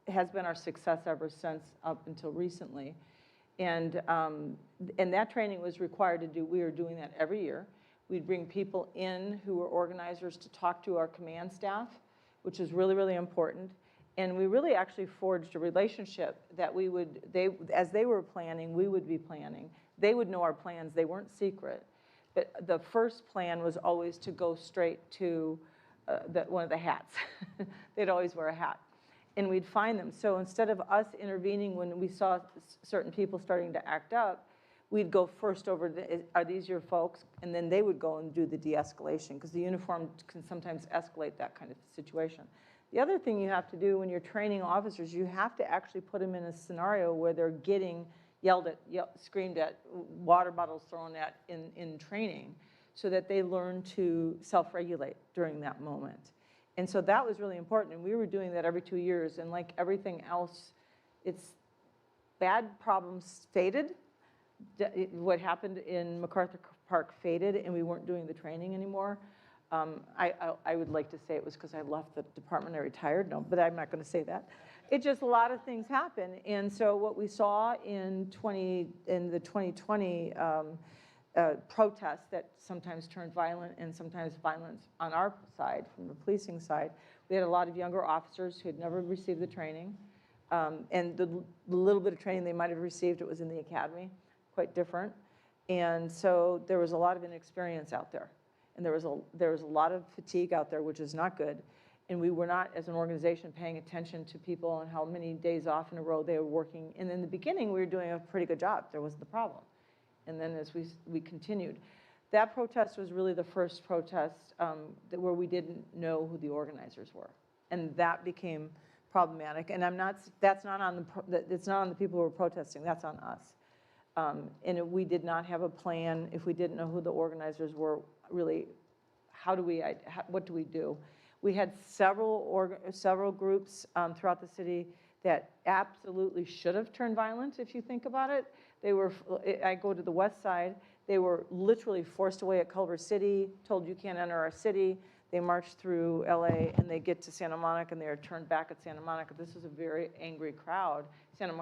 has been our success ever since up until recently. And that training was required to do, we were doing that every year. We'd bring people in who were organizers to talk to our command staff, which is really, really important. And we really actually forged a relationship that as they were planning, we would be planning. They would know our plans, they weren't secret. But the first plan was always to go straight to one of the hats. They'd always wear a hat. And we'd find them. So instead of us intervening when we saw certain people starting to act up, we'd go first over, are these your folks? And then they would go and do the de-escalation, because the uniform can sometimes escalate that kind of situation. The other thing you have to do when you're training officers, you have to actually put them in a scenario where they're getting yelled at, screamed at, water bottles thrown at in training, so that they learn to self-regulate during that moment. And so that was really important, and we were doing that every 2 years, and like everything else, it's bad problems faded. What happened in MacArthur Park faded, and we weren't doing the training anymore. I would like to say it was because I left the department, I retired, no, but I'm not going to say that. It just, a lot of things happen, and so what we saw in the 2020 protests that sometimes turned violent, and sometimes violence on our side, from the policing side, we had a lot of younger officers who had never received the training, and the little bit of training they might have received, it was in the academy, quite different, and so there was a lot of inexperience out there. And there was a lot of fatigue out there, which is not good. And we were not, as an organization, paying attention to people and how many days off in a row they were working. And in the beginning, we were doing a pretty good job. There wasn't the problem. And then as we continued. That protest was really the first protest where we didn't know who the organizers were. And that became problematic. And it's not on the people who were protesting, that's on us. And we did not have a plan if we didn't know who the organizers were, really what do we do? We had several groups throughout the city that absolutely should have turned violent, if you think about it. I go to the west side, they were literally forced away at Culver City, told you can't enter our city. They marched through LA and they get to Santa Monica and they are turned back at Santa Monica. This was a very angry crowd. Santa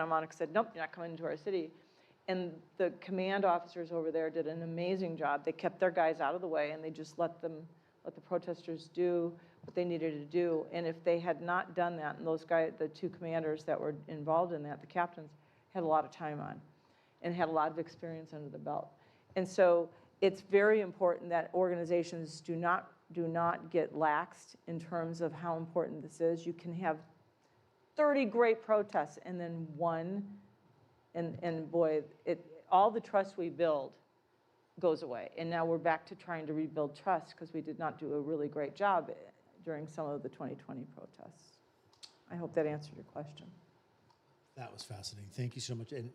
Monica said, nope, you're not coming into our city. And the command officers over there did an amazing job. They kept their guys out of the way and they just let the protesters do what they needed to do. And if they had not done that, and those guys, the two commanders that were involved in that, the captains, had a lot of time on and had a lot of experience under the belt. And so it's very important that organizations do not get laxed in terms of how important this is. You can have 30 great protests and then one, and boy, all the trust we build goes away. And now we're back to trying to rebuild trust because we did not do a really great job during some of the 2020 protests. I hope that answered your question. That was fascinating. Thank you so much. And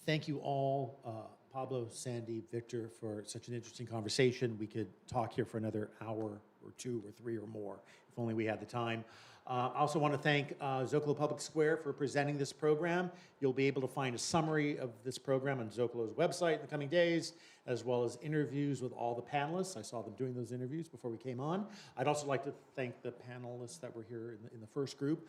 thank you all, Pablo, Sandy, Victor, for such an interesting conversation. We could talk here for another hour or two or three or more, if only we had the time. I also want to thank Zócalo Public Square for presenting this program. You'll be able to find a summary of this program on Zócalo's website in the coming days, as well as interviews with all the panelists. I saw them doing those interviews before we came on. I'd also like to thank the panelists that were here in the first group.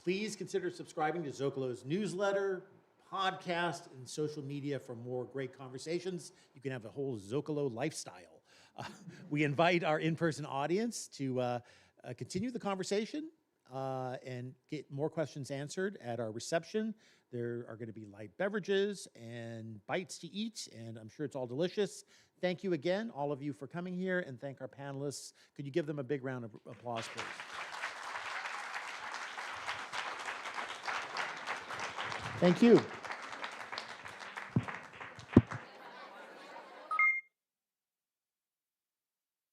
Please consider subscribing to Zócalo's newsletter, podcast, and social media for more great conversations. You can have a whole Zócalo lifestyle. We invite our in-person audience to continue the conversation and get more questions answered at our reception. There are going to be light beverages and bites to eat, and I'm sure it's all delicious. Thank you again, all of you, for coming here, and thank our panelists. Could you give them a big round of applause, please? Thank you.